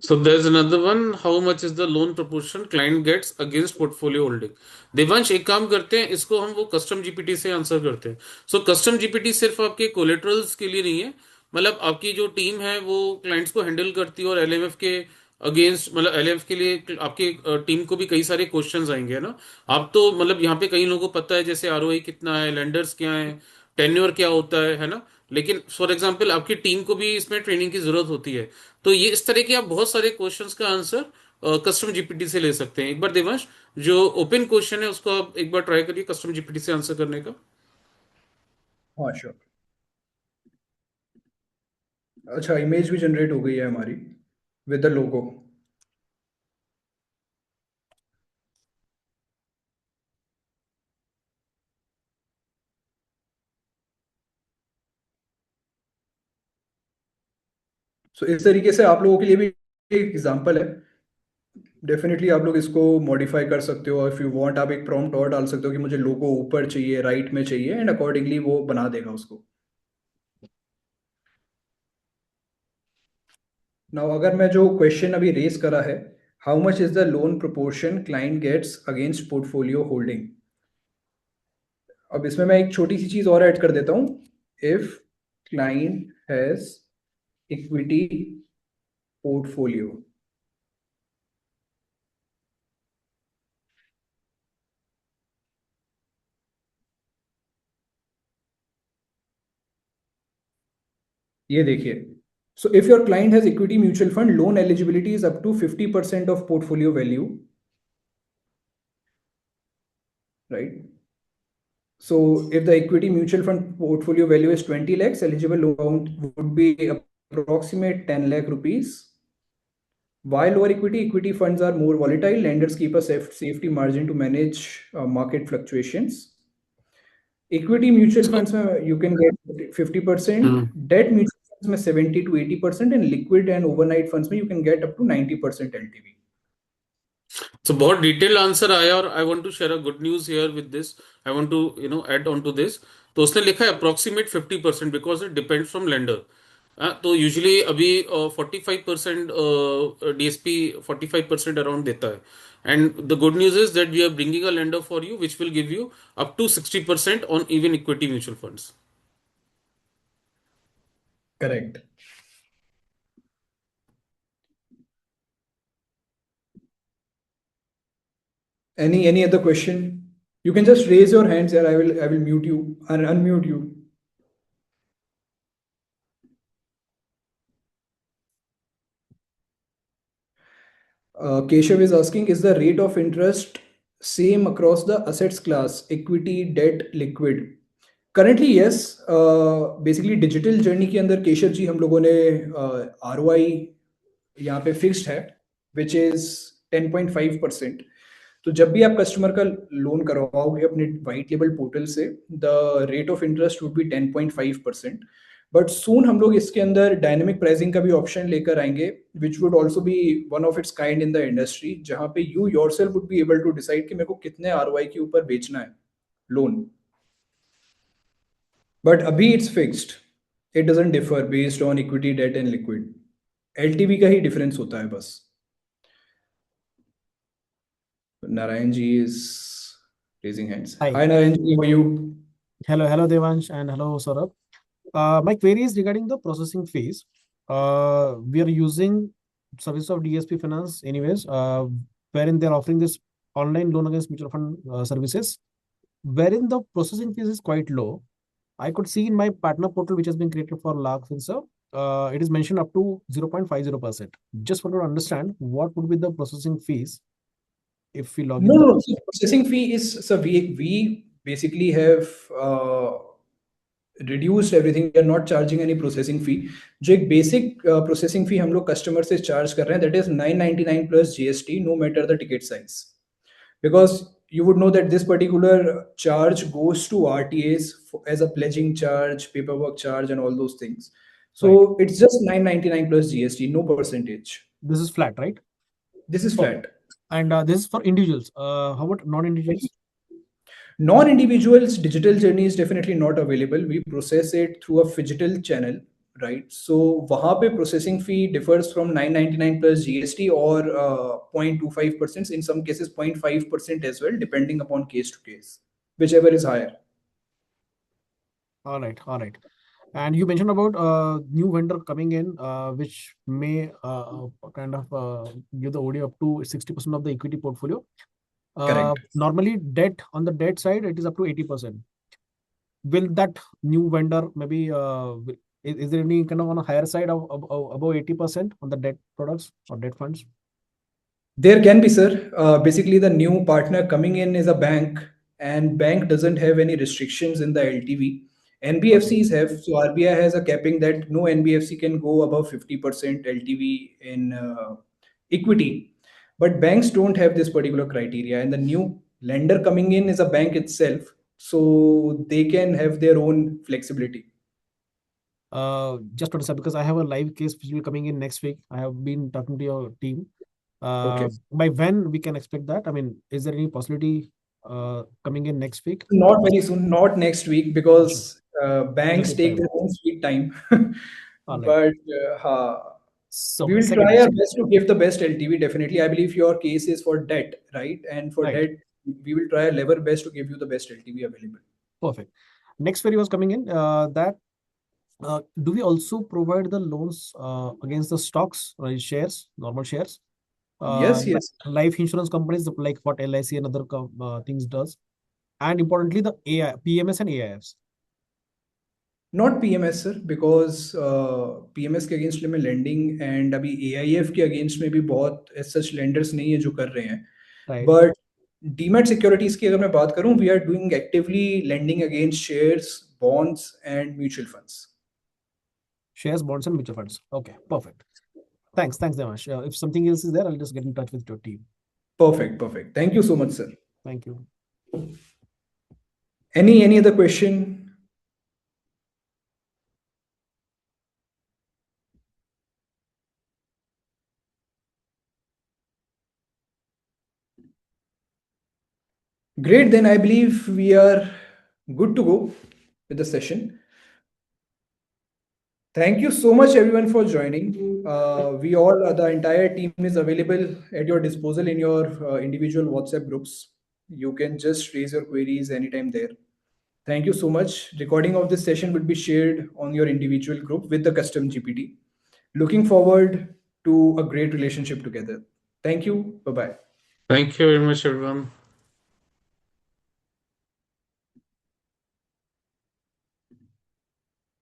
So there's another one. How much is the loan proportion client gets against portfolio holding? Devansh, एक काम करते हैं, इसको हम वो custom GPT से answer करते हैं. सो कस्टम जीपीटी सिर्फ आपके कोलेटरल्स के लिए नहीं है, मतलब आपकी जो टीम है वो क्लाइंट्स को हैंडल करती है, और एलएमएफ के अगेंस्ट, मतलब एलएमएफ के लिए आपकी टीम को भी कई सारे क्वेश्चंस आएंगे, है ना. आप तो मतलब यहाँ पे कई लोगों को पता है जैसे आरओआई कितना है, लेंडर्स क्या है, टेन्योर क्या होता है ना. लेकिन फॉर एग्जाम्पल आपकी टीम को भी इसमें ट्रेनिंग की जरूरत होती है. तो ये इस तरह के आप बहुत सारे क्वेश्चंस का आंसर कस्टम जीपीटी से ले सकते हैं. एक बार देवांश, जो ओपन क्वेश्चन है उसको आप एक बार ट्राई करिए कस्टम जीपीटी से आंसर करने का. हाँ, श्योर. अच्छा, इमेज भी जनरेट हो गई है हमारी विद द लोगो. सो इस तरीके से आप लोगों के लिए भी एक एग्जांपल है. डेफिनेटली आप लोग इसको मॉडिफाई कर सकते हो, इफ़ यू वांट आप एक प्रॉम्प्ट और डाल सकते हो कि मुझे लोगो ऊपर चाहिए, राइट में चाहिए, एंड अकॉर्डिंगली वो बना देगा उसको। नाउ अगर मैं जो क्वेश्चन अभी रेज करा है, how much is the loan proportion client gets against portfolio holding, अब इसमें मैं एक छोटी सी चीज और ऐड कर देता हूँ। If client has equity portfolio, ये देखिए, so if your client has equity mutual fund, loan eligibility is up to 50% of portfolio value, right? So if the equity mutual fund portfolio value is 20 lakhs, eligible loan amount would be approximate 10 lakh rupees. While lower equity funds are more volatile, lenders keep a safety margin to manage market fluctuations. Equity mutual So, funds में you can get 50%, hmm. debt mutual funds में 70 to 80%, and liquid and overnight funds में you can get up to 90% LTV. So बहुत detail answer आया और I want to share a good news here with this. I want to add on to this. तो उसने लिखा है approximate 50% because it depends from lender. तो usually अभी 45% DSP 45% around देता है। And the good news is that we are bringing a lender for you which will give you up to 60% on even equity mutual funds. Correct. Any other question? You can just raise your hands here. I will mute you and unmute you. Keshav is asking, is the rate of interest same across the assets class, equity, debt, liquid? Currently, yes. Basically, digital journey के अंदर केशव जी हम लोगों ने ROI यहाँ पे fixed है, which is 10.5%। तो जब भी आप कस्टमर का लोन करवाओगे अपने वाइट लेबल पोर्टल से, the rate of interest would be 10.5%। But soon हम लोग इसके अंदर डायनेमिक प्राइसिंग का भी ऑप्शन लेकर आएंगे, which would also be one of its kind in the industry, जहाँ पे you yourself would be able to decide कि मेरे को कितने ROI के ऊपर बेचना है लोन। बट अभी it's fixed, it doesn't differ based on equity, debt and liquid. LTV का ही डिफरेंस होता है बस। Narayan ji is raising hands. Hi. Hi Narayan ji, how are you? Hello, Devansh, and hello, Saurabh. My query is regarding the processing fees. We are using service of DSP Finance anyways, wherein they're offering this online loan against mutual fund services, wherein the processing fees is quite low. I could see in my partner portal, which has been created for Lag Finserv, it is mentioned up to 0.50%. Just want to understand what would be the processing fees if we log in No. See, processing fee is, so we basically have reduced everything. We are not charging any processing fee. जो एक basic processing fee हम लोग customer से charge कर रहे हैं, that is 999 plus GST, no matter the ticket size. Because you would know that this particular charge goes to RTAs as a pledging charge, paperwork charge, and all those things. So Right. it's just 999 plus GST, no percentage. This is flat, right? This is Okay. flat. And this is for individuals. How about non-individuals? Non-individuals, digital journey is definitely not available. We process it through a phygital channel, right? So वहाँ पे processing fee differs from 999 plus GST or 0.25%, in some cases 0.5% as well, depending upon case to case, whichever is higher. All right. And you mentioned about new vendor coming in, which may kind of give the OD up to 60% of the equity portfolio. Correct. Normally, debt on the debt side, it is up to 80%. Will that new vendor maybe is there any kind of on a higher side of above 80% on the debt products or debt funds? There can be, sir. Basically, the new partner coming in is a bank, and bank doesn't have any restrictions in the LTV. NBFCs have, so RBI has a capping that no NBFC can go above 50% LTV in equity, but banks don't have this particular criteria. And the new lender coming in is a bank itself, so they can have their own flexibility. Just to understand, because I have a live case which will be coming in next week. I have been talking to your team. Okay. By when we can expect that? I mean, is there any possibility coming in next week? Not very soon, not next week, Achha, because it'll banks take take time. their own sweet time. All right. But we So will try second, our best to give the best LTV. Definitely, I believe your case is for debt, right? And for right, debt, we will try our level best to give you the best LTV available. perfect. Next query was coming in that do we also provide the loans against the stocks, shares, normal shares, Yes, yes. life insurance companies like what LIC and other things does, and importantly the AI, PMS and AIFs. Not PMS sir, because PMS के against में lending and अभी AIF के against में भी बहुत as such lenders नहीं है जो कर रहे हैं. Right. But डीमैट सिक्योरिटीज की अगर मैं बात करूं, we are doing actively lending against shares, bonds and mutual funds. Shares, bonds, and mutual funds. Okay, perfect. Thanks, Devash. If something else is there, I'll just get in touch with your team. Perfect, perfect. Thank you so much, sir. Thank you. Any other question? Great, then I believe we are good to go with the session. Thank you so much, everyone, for joining. The entire team is available at your disposal in your individual WhatsApp groups. You can just raise your queries anytime there. Thank you so much. Recording of this session will be shared on your individual group with the custom GPT. Looking forward to a great relationship together. Thank you. Bye bye. Thank you very much, everyone.